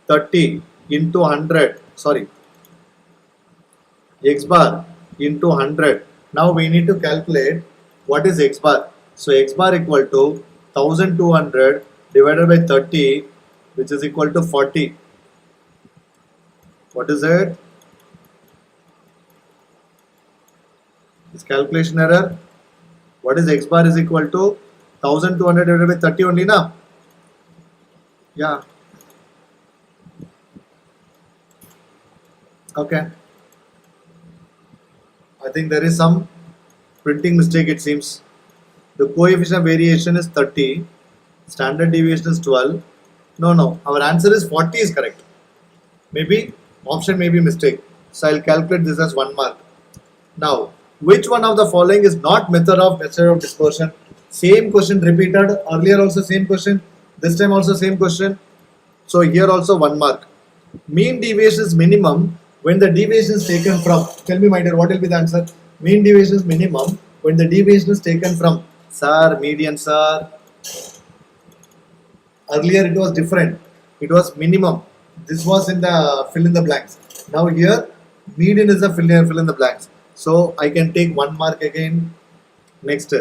30 into 100. Sorry, x bar into 100. Now we need to calculate what is x bar. So x bar equal to 1200 divided by 30, which is equal to 40. What is it? Is calculation error. What is x bar is equal to 1200 divided by 30 only, na? Yeah. Okay. I think there is some printing mistake, it seems. The coefficient of variation is 30. Standard deviation is 12. No. Our answer is 40 is correct. Maybe option may be mistake. So I'll calculate this as 1 mark. Now, which one of the following is not method of dispersion? Same question repeated. Earlier also same question. This time also same question. So here also 1 mark. Mean deviation is minimum when the deviation is taken from. Tell me, my dear, what will be the answer? Mean deviation is minimum when the deviation is taken from. Sir, median, sir. Earlier it was different. It was minimum. This was in the fill in the blanks. Now here median is the fill in the blanks. So I can take 1 mark again. Next,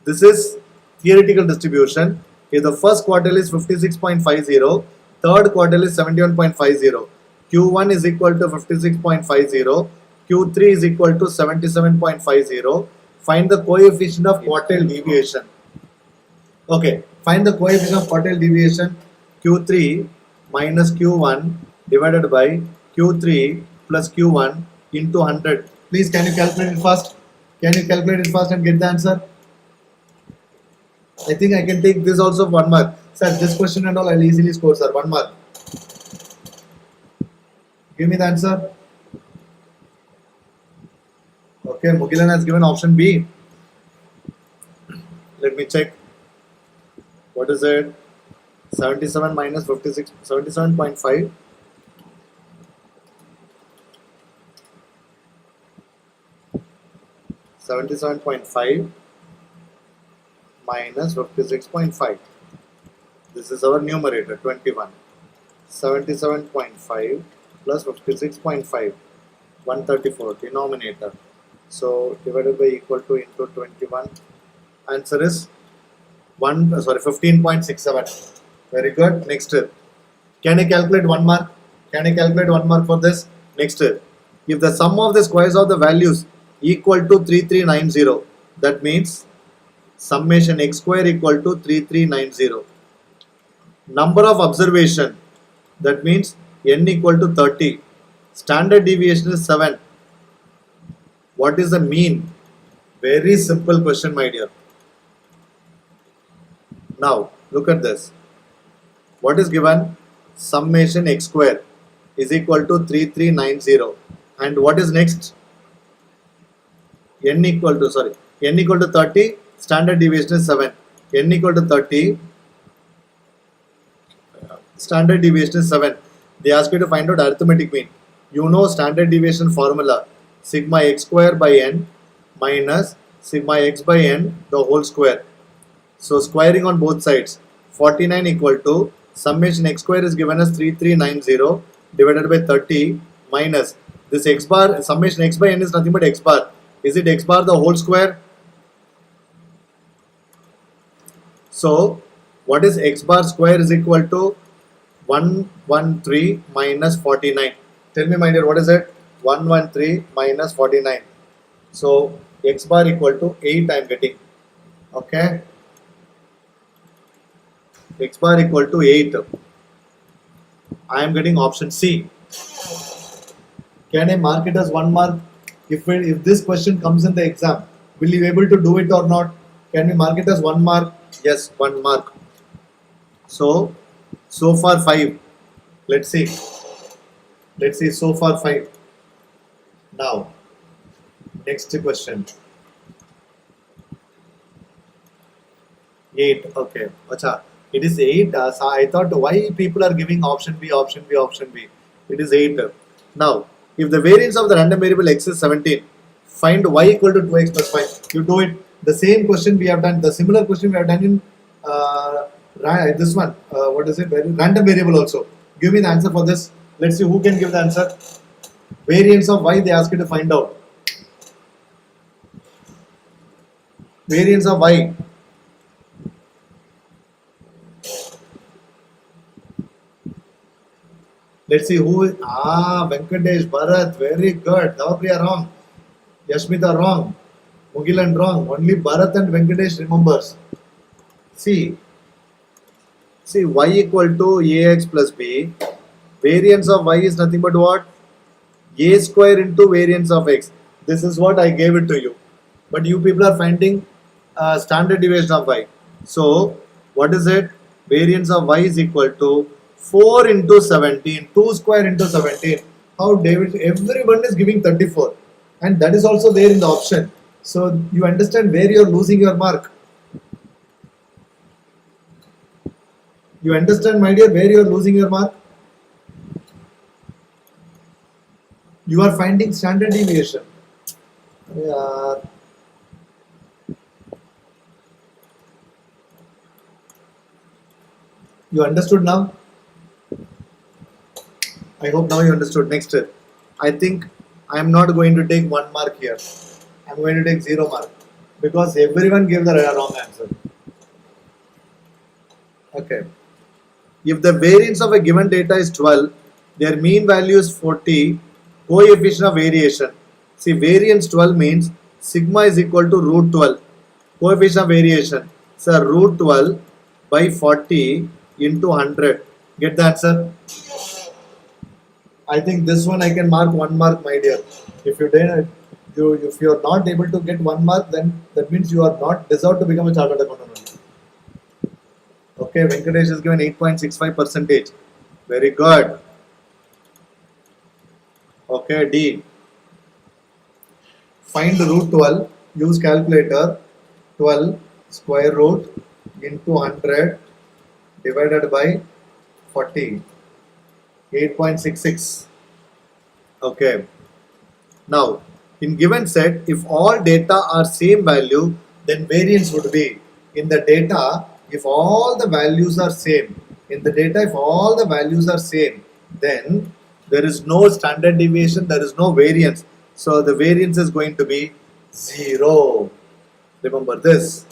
this is theoretical distribution. If the first quartile is 56.50, third quartile is 71.50. Q1 is equal to 56.50. Q3 is equal to 77.50. Find the coefficient of quartile deviation. Okay, find the coefficient of quartile deviation. Q3 minus Q1 divided by Q3 plus Q1 into 100. Please, can you calculate it fast? Can you calculate it fast and get the answer? I think I can take this also 1 mark. Sir, this question and all I'll easily score, sir. 1 mark. Give me the answer. Okay, Mugilan has given option B. Let me check. What is it? 77 minus 56, 77.5. 77.5 minus 56.5. This is our numerator, 21. 77.5 plus 56.5, 134, denominator. So divided by equal to into 21. Answer is 15.67. Very good. Next, can you calculate 1 mark? Can you calculate 1 mark for this? Next, if the sum of the squares of the values equal to 3390, that means summation x square equal to 3390. Number of observation, that means n equal to 30. Standard deviation is 7. What is the mean? Very simple question, my dear. Now look at this. What is given? Summation x square is equal to 3390. And what is next? N equal to 30. Standard deviation is 7. N equal to 30. Standard deviation is 7. They ask you to find out arithmetic mean. You know standard deviation formula. Sigma x square by n minus sigma x by n the whole square. So squaring on both sides. 49 equal to summation x square is given as 3390 divided by 30 minus this x bar. Summation x by n is nothing but x bar. Is it x bar the whole square? So what is x bar square is equal to 113 minus 49. Tell me, my dear, what is it? 113 minus 49. So x bar equal to 8 I am getting. Okay. X bar equal to 8. I am getting option C. Can I mark it as 1 mark? If this question comes in the exam, will you be able to do it or not? Can we mark it as 1 mark? Yes, 1 mark. So far 5. Let's see. So far 5. Now, next question. 8. Okay. Acha. It is 8. So I thought why people are giving option B. It is 8. Now, if the variance of the random variable x is 17, find y equal to 2x plus 5. You do it. The same question we have done, the similar question we have done in This one, what is it? Random variable also. Give me the answer for this. Let's see who can give the answer. Variance of y they ask you to find out. Variance of y. Let's see who. Venkatesh, Bharat, very good. Navapriya wrong. Yashmita wrong. Mugilan wrong. Only Bharat and Venkatesh remembers. See y equal to ax plus b. Variance of y is nothing but what? A square into variance of x. This is what I gave it to you. But you people are finding standard deviation of y. So, what is it? Variance of y is equal to 4 into 17. 2 square into 17. How David, everyone is giving 34. And that is also there in the option. So, you understand where you are losing your mark. You understand, my dear, where you are losing your mark? You are finding standard deviation. You understood now? I hope now you understood. Next, I think I am not going to take 1 mark here. I am going to take 0 mark because everyone gave the wrong answer. Okay. If the variance of a given data is 12, their mean value is 40, coefficient of variation. See, variance 12 means sigma is equal to root 12. Coefficient of variation. So, root 12 by 40 into 100. Get the answer? I think this one I can mark 1 mark, my dear. If you are not able to get 1 mark, then that means you are not deserved to become a chartered accountant. Okay, Venkatesh is given 8.65%. Very good. Okay, D. Find root 12. Use calculator. 12 square root into 100 divided by 40. 8.66. Okay. Now, in given set, if all data are same value, then variance would be in the data. If all the values are same, then there is no standard deviation, there is no variance. So the variance is going to be 0. Remember this.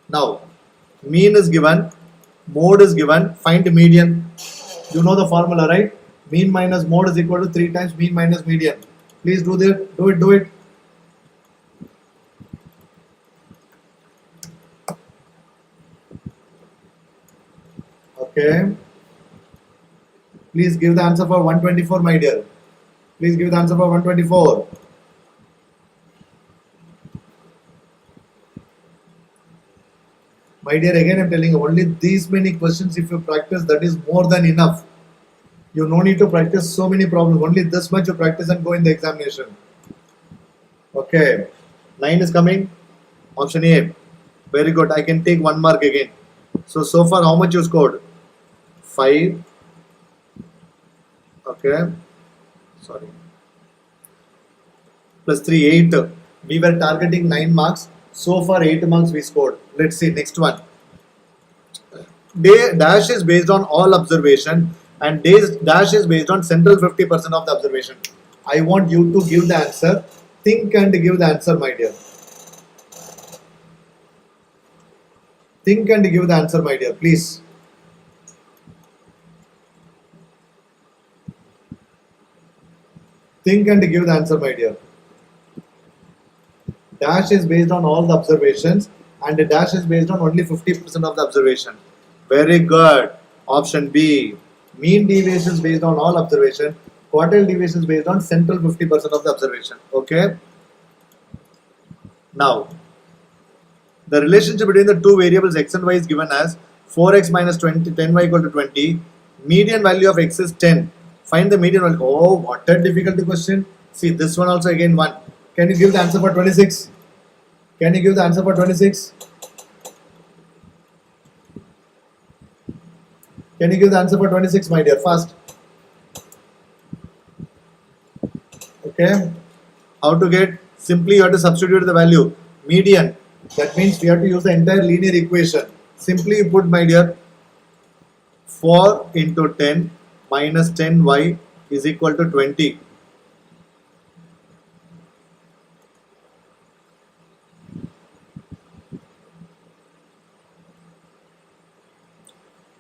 Now, mean is given, mode is given, find median. You know the formula, right? Mean minus mode is equal to 3 times mean minus median. Please do it. Okay. Please give the answer for 124, my dear. Please give the answer for 124. My dear, again I am telling you, only these many questions if you practice, that is more than enough. You no need to practice so many problems. Only this much you practice and go in the examination. Okay. 9 is coming. Option A. Very good. I can take 1 mark again. So far how much you scored? 5. Okay. Sorry. Plus 3, 8. We were targeting 9 marks. So far 8 marks we scored. Let's see next one. Dash is based on all observation and dash is based on central 50% of the observation. I want you to give the answer. Think and give the answer, my dear. Think and give the answer, my dear, please. Think and give the answer, my dear. Dash is based on all the observations and the dash is based on only 50% of the observation. Very good. Option B. Mean deviations based on all observation. Quartile deviations based on central 50% of the observation. Okay. Now, the relationship between the two variables x and y is given as 4x minus 20, 10y equal to 20. Median value of x is 10. Find the median value. Oh, what a difficult question. See, this one also again 1. Can you give the answer for 26? Can you give the answer for 26? Can you give the answer for 26, my dear? Fast. Okay. How to get? Simply you have to substitute the value. Median. That means we have to use the entire linear equation. Simply you put, my dear, 4 into 10 minus 10y is equal to 20.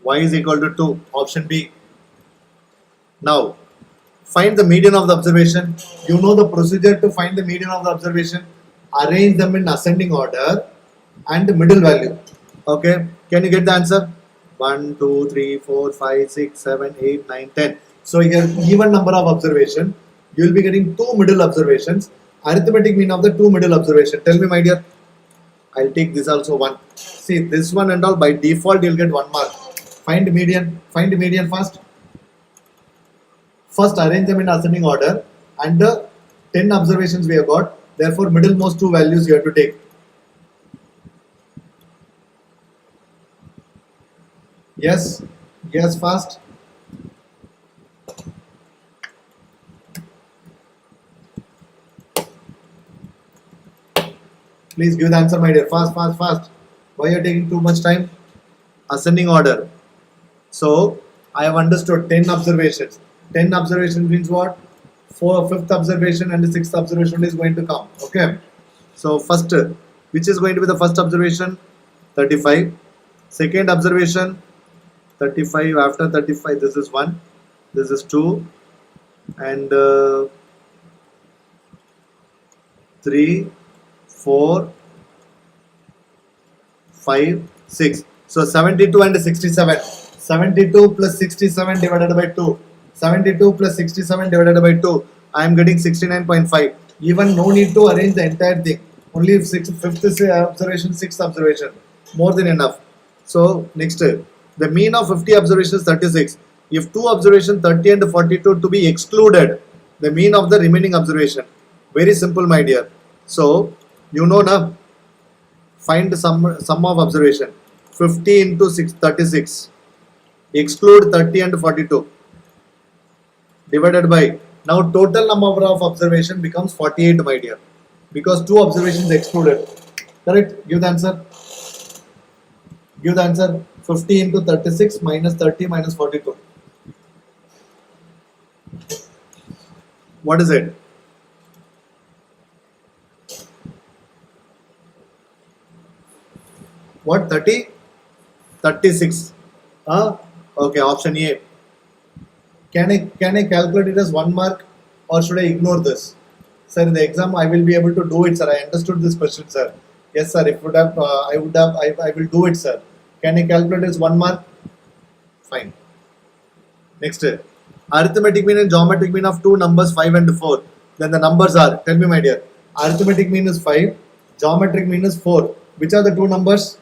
Y is equal to 2. Option B. Now, find the median of the observation. You know the procedure to find the median of the observation. Arrange them in ascending order and middle value. Okay, can you get the answer? 1, 2, 3, 4, 5, 6, 7, 8, 9, 10. So here even number of observation. You will be getting 2 middle observations. Arithmetic mean of the 2 middle observation. Tell me, my dear. I'll take this also 1. See, this one and all by default you'll get 1 mark. Find median. Find median first. First arrange them in ascending order, and the 10 observations we have got. Therefore, middlemost 2 values you have to take. Yes, yes, fast. Please give the answer, my dear. Fast, fast, fast. Why are you taking too much time? Ascending order. So, I have understood 10 observations. 10 observations means what? 5th observation and the 6th observation is going to come. Okay. So, first, which is going to be the first observation? 35. Second observation, 35. After 35, this is 1. This is 2. And 3, 4, 5, 6. So 72 and 67. 72 plus 67 divided by 2. 72 plus 67 divided by 2. I am getting 69.5. Even no need to arrange the entire thing. Only 5th observation, 6th observation. More than enough. So next, the mean of 50 observations is 36. If 2 observations 30 and 42 to be excluded, the mean of the remaining observation. Very simple, my dear. So you know now. Find the sum of observation. 50 into 36. Exclude 30 and 42. Divided by. Now total number of observation becomes 48, my dear. Because 2 observations excluded. Correct? Give the answer. Give the answer. 50 into 36 minus 30 minus 42. What is it? What? 30? 36. Okay, option A. Can I calculate it as 1 mark, or should I ignore this? Sir, in the exam I will be able to do it, sir. I understood this question, sir. Yes, sir. If I will do it, sir. Can I calculate as 1 mark? Fine. Next, arithmetic mean and geometric mean of 2 numbers 5 and 4. Then the numbers are, tell me, my dear. Arithmetic mean is 5, geometric mean is 4. Which are the 2 numbers?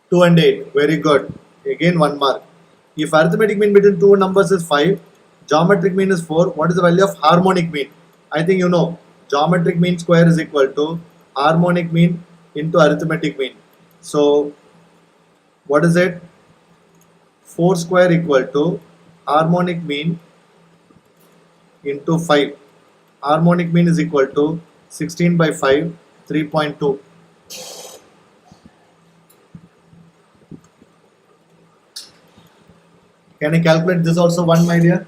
2 and 8. Very good. Again 1 mark. If arithmetic mean between 2 numbers is 5, geometric mean is 4, what is the value of harmonic mean? I think you know. Geometric mean square is equal to harmonic mean into arithmetic mean. So, what is it? 4 square equal to harmonic mean into 5. Harmonic mean is equal to 16 by 5, 3.2. Can I calculate this also 1, my dear?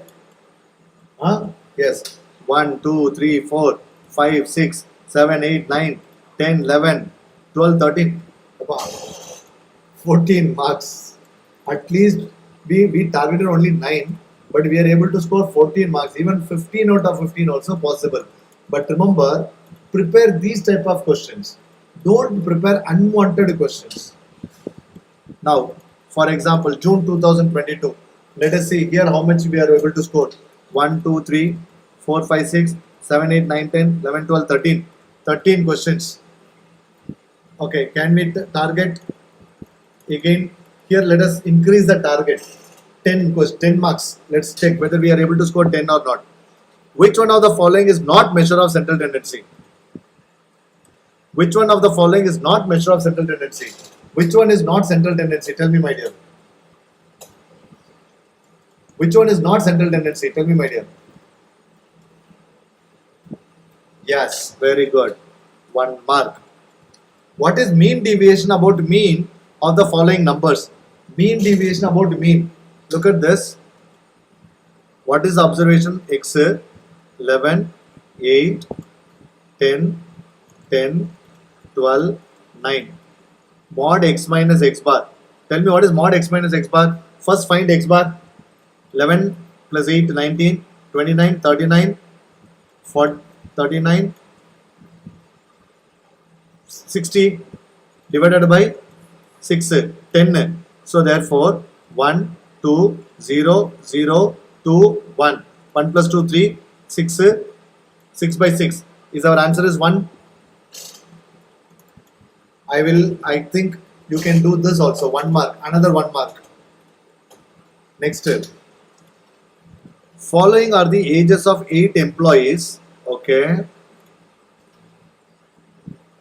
Yes. 1, 2, 3, 4, 5, 6, 7, 8, 9, 10, 11, 12, 13. 14 marks. At least we targeted only 9, but we are able to score 14 marks. Even 15 out of 15 also possible. But remember, prepare these type of questions. Don't prepare unwanted questions. Now, for example, June 2022. Let us see here how much we are able to score. 1, 2, 3, 4, 5, 6, 7, 8, 9, 10, 11, 12, 13. 13 questions. Okay, can we target again? Here let us increase the target. 10 marks. Let's check whether we are able to score 10 or not. Which one of the following is not measure of central tendency? Which one of the following is not measure of central tendency? Which one is not central tendency? Tell me, my dear. Which one is not central tendency? Tell me, my dear. Yes, very good. 1 mark. What is mean deviation about mean of the following numbers? Mean deviation about mean. Look at this. What is the observation? X 11, 8, 10, 10, 12, 9. Mod x minus x bar. Tell me what is mod x minus x bar. First find x bar. 11 plus 8, 19, 29, 39, 40, 39, 60 divided by 6, 10. So therefore 1, 2, 0, 0, 2, 1. 1 plus 2, 3, 6, 6 by 6. Is our answer is 1. I think you can do this also. 1 mark. Another 1 mark. Next. Following are the ages of 8 employees. Okay.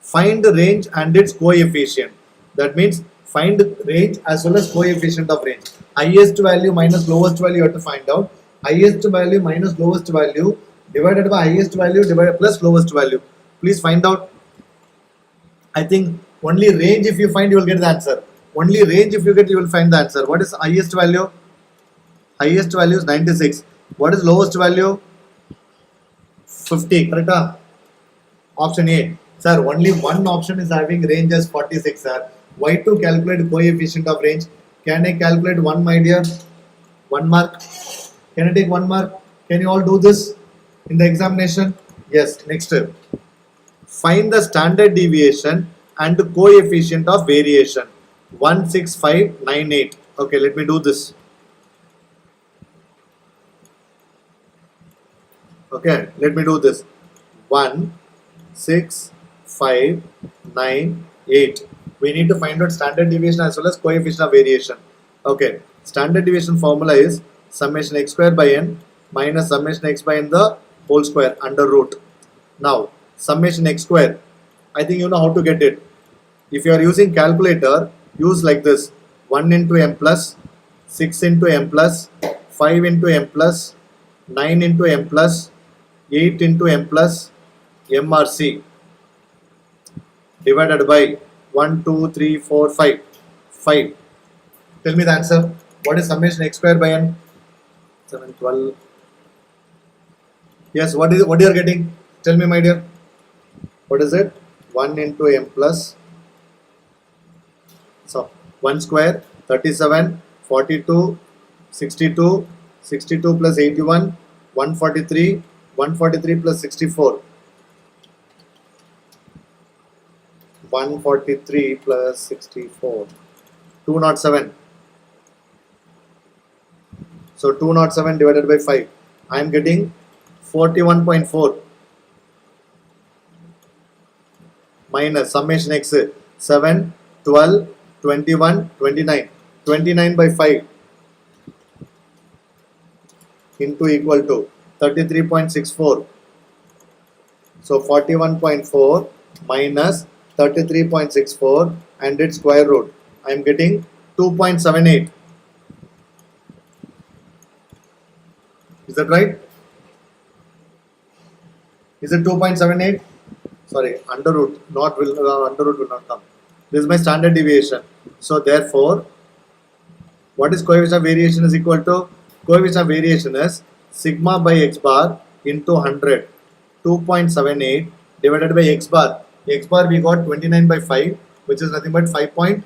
Find the range and its coefficient. That means find range as well as coefficient of range. Highest value minus lowest value you have to find out. Highest value minus lowest value divided by highest value divided plus lowest value. Please find out. I think only range if you find you will get the answer. Only range if you get you will find the answer. What is highest value? Highest value is 96. What is lowest value? 50. Correct? Option A. Sir, only one option is having range as 46, sir. Why to calculate coefficient of range? Can I calculate 1, my dear? 1 mark. Can I take 1 mark? Can you all do this in the examination? Yes. Next step. Find the standard deviation and the coefficient of variation. 16598. Okay, let me do this. Okay, let me do this. 1, 6, 5, 9, 8. We need to find out standard deviation as well as coefficient of variation. Okay, standard deviation formula is summation x square by n minus summation x by n the whole square under root. Now, summation x square, I think you know how to get it. If you are using calculator, use like this. 1 into m plus, 6 into m plus, 5 into m plus, 9 into m plus, 8 into m plus, MRC divided by 1, 2, 3, 4, 5. 5. Tell me the answer. What is summation x square by n? 7, 12. Yes, what you are getting? Tell me, my dear. What is it? 1 into m plus. So 1 square, 37, 42, 62, 62 plus 81, 143, 143 plus 64. 143 plus 64. 207. So 207 divided by 5. I am getting 41.4 minus summation x 7, 12, 21, 29. 29 by 5 into equal to 33.64. So 41.4 minus 33.64 and its square root. I am getting 2.78. Is that right? Is it 2.78? Sorry, under root. Under root will not come. This is my standard deviation. So therefore, what is coefficient of variation is equal to? Coefficient of variation is sigma by x bar into 100. 2.78 divided by x bar. X bar we got 29 by 5, which is nothing but 5.8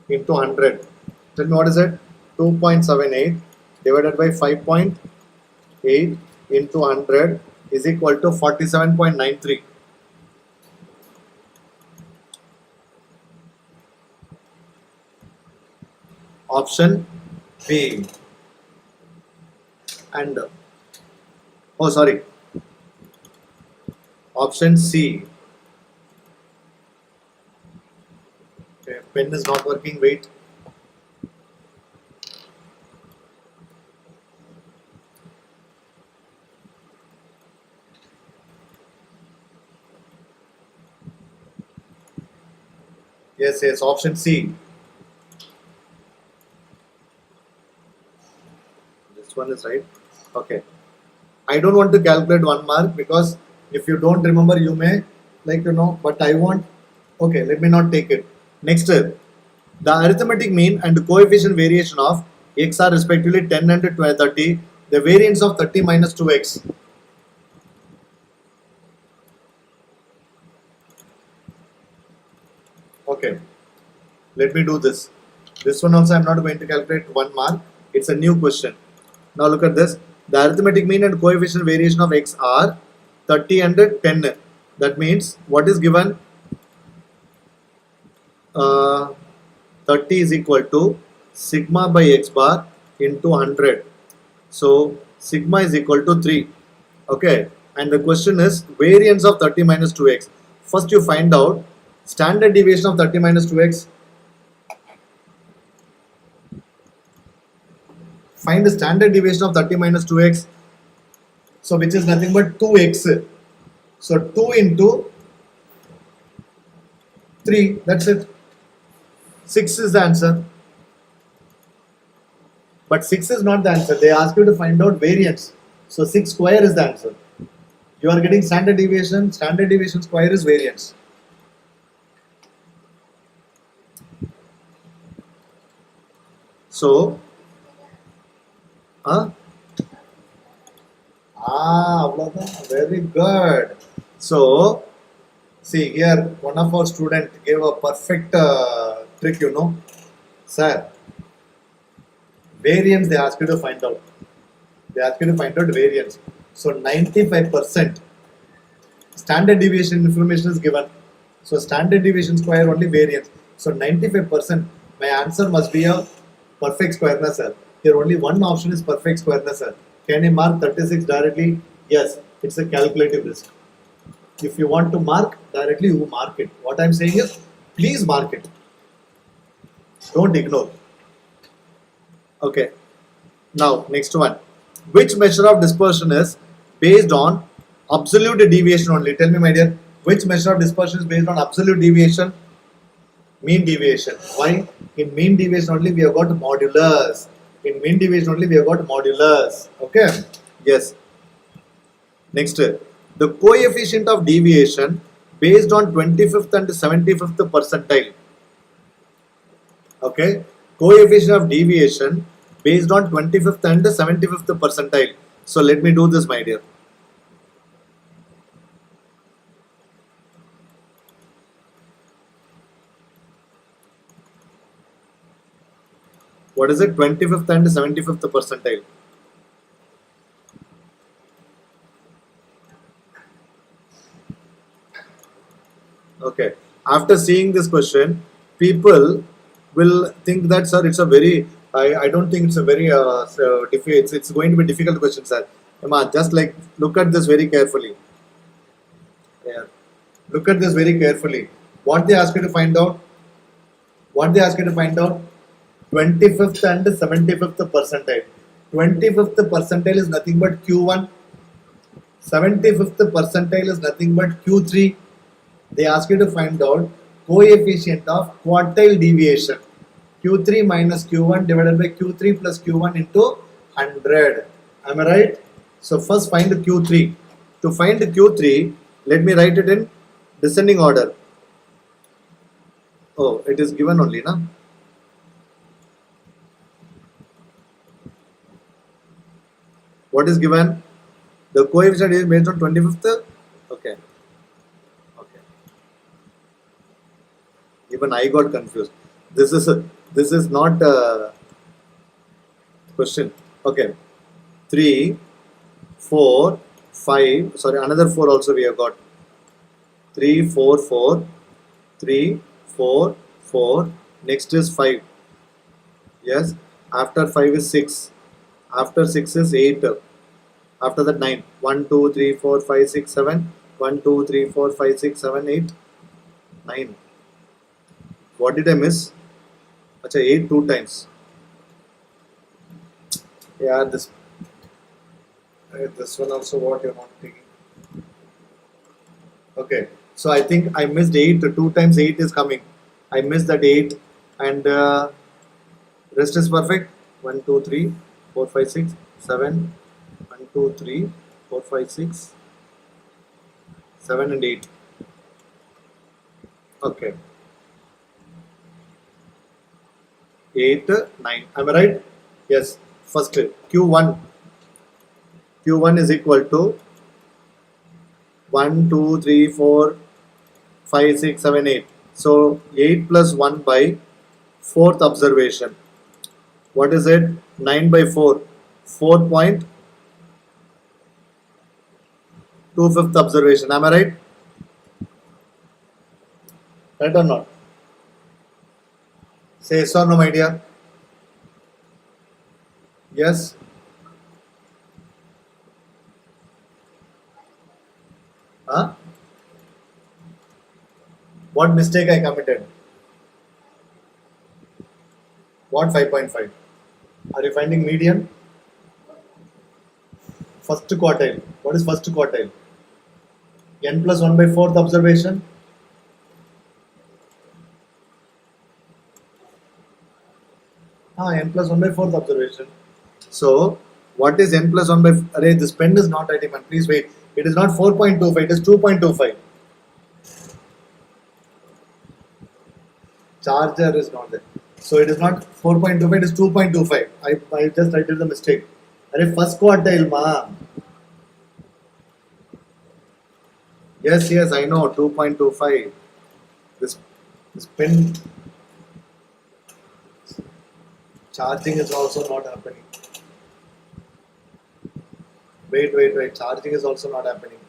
into 100. Tell me what is it? 2.78 divided by 5.8 into 100 is equal to 47.93. Option B. And oh, sorry. Option C. Okay, pen is not working. Wait. Yes, option C. This one is right. Okay. I don't want to calculate 1 mark because if you don't remember, you may but I want, okay, let me not take it. Next, the arithmetic mean and coefficient variation of x are respectively 10 and 30. The variance of 30 minus 2x. Okay, let me do this. This one also I am not going to calculate 1 mark. It's a new question. Now look at this. The arithmetic mean and coefficient variation of x are 30 and 10. That means what is given? 30 is equal to sigma by x bar into 100. So sigma is equal to 3. Okay. And the question is variance of 30 minus 2x. First you find out standard deviation of 30 minus 2x. Find the standard deviation of 30 minus 2x. So which is nothing but 2x. So 2 into 3. That's it. 6 is the answer. But 6 is not the answer. They ask you to find out variance. So 6 square is the answer. You are getting standard deviation. Standard deviation square is variance. So, very good. So, see here, one of our students gave a perfect trick, Sir, variance they ask you to find out. They ask you to find out variance. So 95% standard deviation information is given. So standard deviation square only variance. So 95%. My answer must be a perfect squareness, sir. Here only one option is perfect squareness, sir. Can you mark 36 directly? Yes, it's a calculative risk. If you want to mark directly, you mark it. What I am saying is, please mark it. Don't ignore. Okay. Now, next one. Which measure of dispersion is based on absolute deviation only? Tell me, my dear. Which measure of dispersion is based on absolute deviation? Mean deviation. Why? In mean deviation only we have got modulus. In mean deviation only we have got modulus. Okay? Yes. Next. The coefficient of deviation based on 25th and 75th percentile. Okay? Coefficient of deviation based on 25th and 75th percentile. So let me do this, my dear. What is it? 25th and 75th percentile. Okay. After seeing this question, people will think that, sir, it's a very, I don't think it's a very, it's going to be difficult question, sir. Just like, look at this very carefully. Yeah. Look at this very carefully. What they ask you to find out? What they ask you to find out? 25th and 75th percentile. 25th percentile is nothing but Q1. 75th percentile is nothing but Q3. They ask you to find out coefficient of quartile deviation. Q3 minus Q1 divided by Q3 plus Q1 into 100. Am I right? So first find Q3. To find Q3, let me write it in descending order. Oh, it is given only, na? What is given? The coefficient is based on 25th. Okay. Okay. Even I got confused. This is not a question. Okay. 3, 4, 5. Sorry, another 4 also we have got. 3, 4, 4. 3, 4, 4. Next is 5. Yes. After 5 is 6. After 6 is 8. After that 9. 1, 2, 3, 4, 5, 6, 7. 1, 2, 3, 4, 5, 6, 7, 8. 9. What did I miss? Acha, 8 2 times. Yeah, this one also what you're not taking. Okay. So I think I missed 8. 2 times 8 is coming. I missed that 8 and rest is perfect. 1, 2, 3, 4, 5, 6, 7. 1, 2, 3, 4, 5, 6, 7 and 8. Okay. 8, 9. Am I right? Yes. First Q1. Q1 is equal to 1, 2, 3, 4, 5, 6, 7, 8. So 8 plus 1 by fourth observation. What is it? 9 by 4. 4.25th observation. Am I right? Right or not? Say yes or no, my dear. Yes. Huh? What mistake I committed? What 5.5? Are you finding median? First quartile. What is first quartile? N plus 1 by fourth observation. N plus 1 by fourth observation. So, what is n plus 1 by... Array, this pen is not writing, man. Please wait. It is not 4.25, it is 2.25. Charger is not there. So, it is not 4.25, it is 2.25. I just did the mistake. Array, first quartile, ma. Yes, I know, 2.25. This pen charging is also not happening. Wait. Charging is also not happening.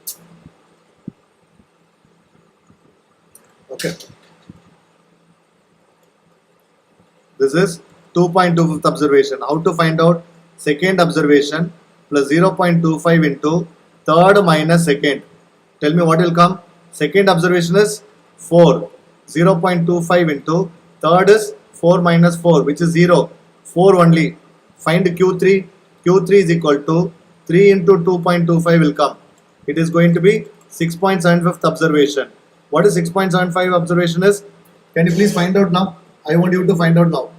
Okay. This is 2.25th observation. How to find out second observation plus 0.25 into third minus second. Tell me what will come. Second observation is 4. 0.25 into third is 4 minus 4, which is 0. 4 only. Find Q3. Q3 is equal to 3 into 2.25 will come. It is going to be 6.75th observation. What is 6.75 observation is? Can you please find out now? I want you to find out now.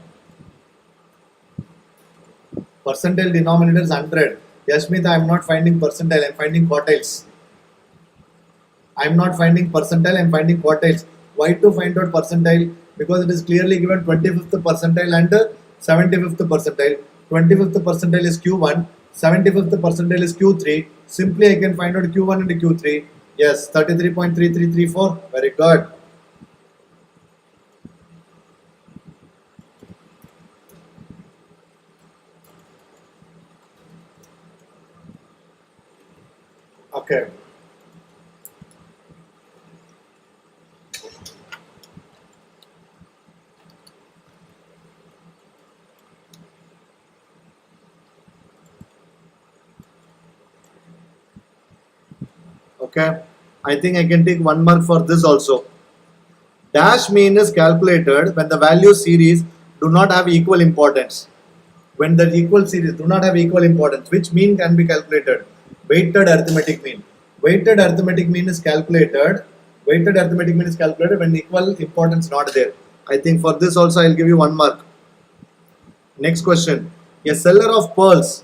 Percentile denominator is 100. Yashmita, I am not finding percentile, I am finding quartiles. I am not finding percentile, I am finding quartiles. Why to find out percentile? Because it is clearly given 25th percentile and 75th percentile. 25th percentile is Q1, 75th percentile is Q3. Simply I can find out Q1 and Q3. Yes, 33.3334. Very good. Okay. Okay. I think I can take 1 mark for this also. Dash mean is calculated when the value series do not have equal importance. When the equal series do not have equal importance, which mean can be calculated? Weighted arithmetic mean. Weighted arithmetic mean is calculated. Weighted arithmetic mean is calculated when equal importance not there. I think for this also I will give you 1 mark. Next question. A seller of pearls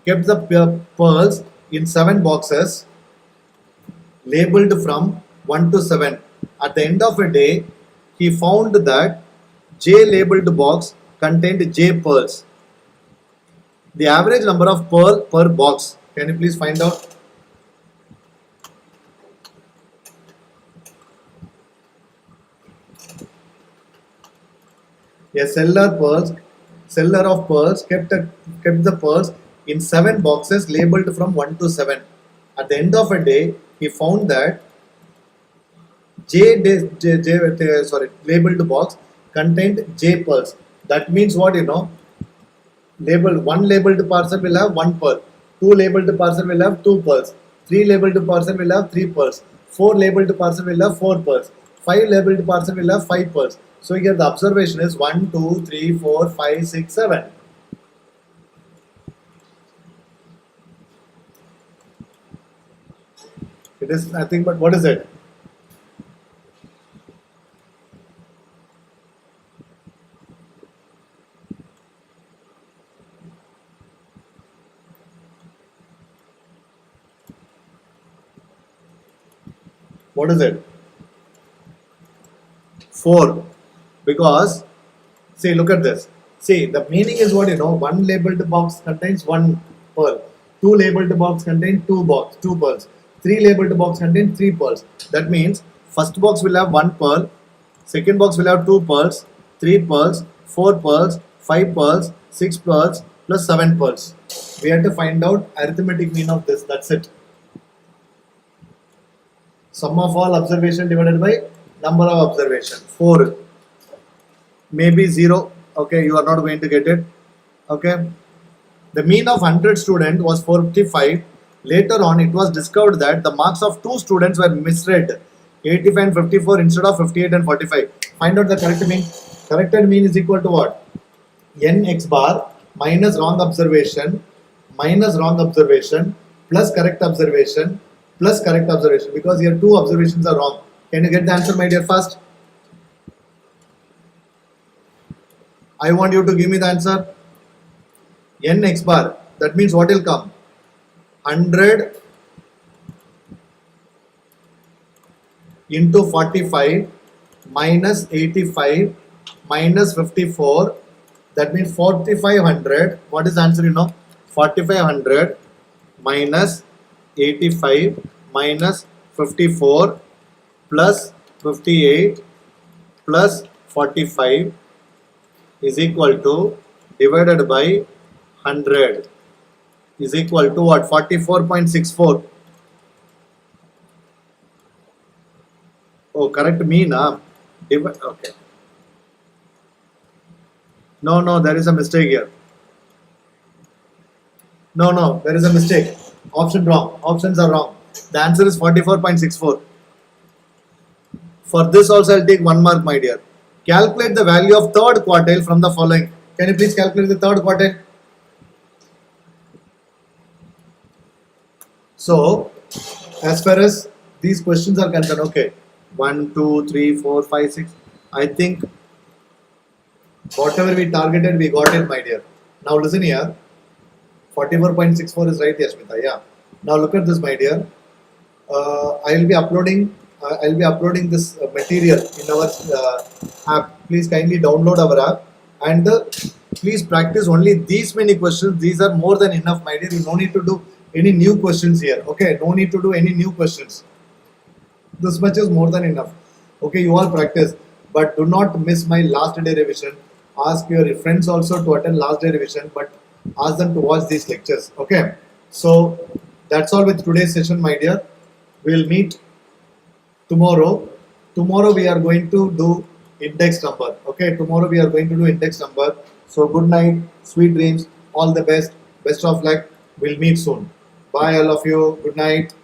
kept the pearls in 7 boxes labeled from 1 to 7. At the end of a day, he found that J labeled box contained J pearls. The average number of pearl per box. Can you please find out? A seller of pearls kept the pearls in 7 boxes labeled from 1 to 7. At the end of a day, he found that labeled box contained J pearls. That means what, you know? One labeled parcel will have 1 pearl. 2 labeled parcel will have 2 pearls. 3 labeled parcel will have 3 pearls. 4 labeled parcel will have 4 pearls. 5 labeled parcel will have 5 pearls. So here the observation is 1, 2, 3, 4, 5, 6, 7. It is nothing but what is it? What is it? 4. Because, see, look at this. See, the meaning is what, one labeled box contains one pearl. Two labeled box contain two pearls. Three labeled box contain three pearls. That means first box will have one pearl, second box will have two pearls, three pearls, four pearls, five pearls, six pearls, plus seven pearls. We have to find out arithmetic mean of this. That's it. Sum of all observation divided by number of observation. 4. Maybe 0. Okay, you are not going to get it. Okay. The mean of 100 students was 45. Later on, it was discovered that the marks of 2 students were misread, 85 and 54 instead of 58 and 45. Find out the correct mean. Corrected mean is equal to what? N x bar minus wrong observation plus correct observation because here 2 observations are wrong. Can you get the answer, my dear, first? I want you to give me the answer. N x bar, that means what will come? 100 into 45 minus 85 minus 54, that means 4500. What is the answer, 4500 minus 85 minus 54 plus 58 plus 45 is equal to, divided by 100 is equal to what? 44.64. Oh, correct mean, okay. No, there is a mistake here. No, there is a mistake. Option wrong. Options are wrong. The answer is 44.64. For this also I'll take 1 mark, my dear. Calculate the value of third quartile from the following. Can you please calculate the third quartile? So, as far as these questions are concerned, okay, 1, 2, 3, 4, 5, 6. I think whatever we targeted, we got it, my dear. Now listen here. 44.64 is right, Yashmita. Yeah. Now look at this, my dear. I will be uploading this material in our app. Please kindly download our app and please practice only these many questions. These are more than enough, my dear. You no need to do any new questions here. Okay, no need to do any new questions. This much is more than enough. Okay, you all practice, but do not miss my last day revision. Ask your friends also to attend last day revision, but ask them to watch these lectures. Okay, so that's all with today's session, my dear. We'll meet tomorrow. Tomorrow we are going to do index number. Okay, tomorrow we are going to do index number. So good night, sweet dreams, all the best of luck. We'll meet soon. Bye all of you. Good night.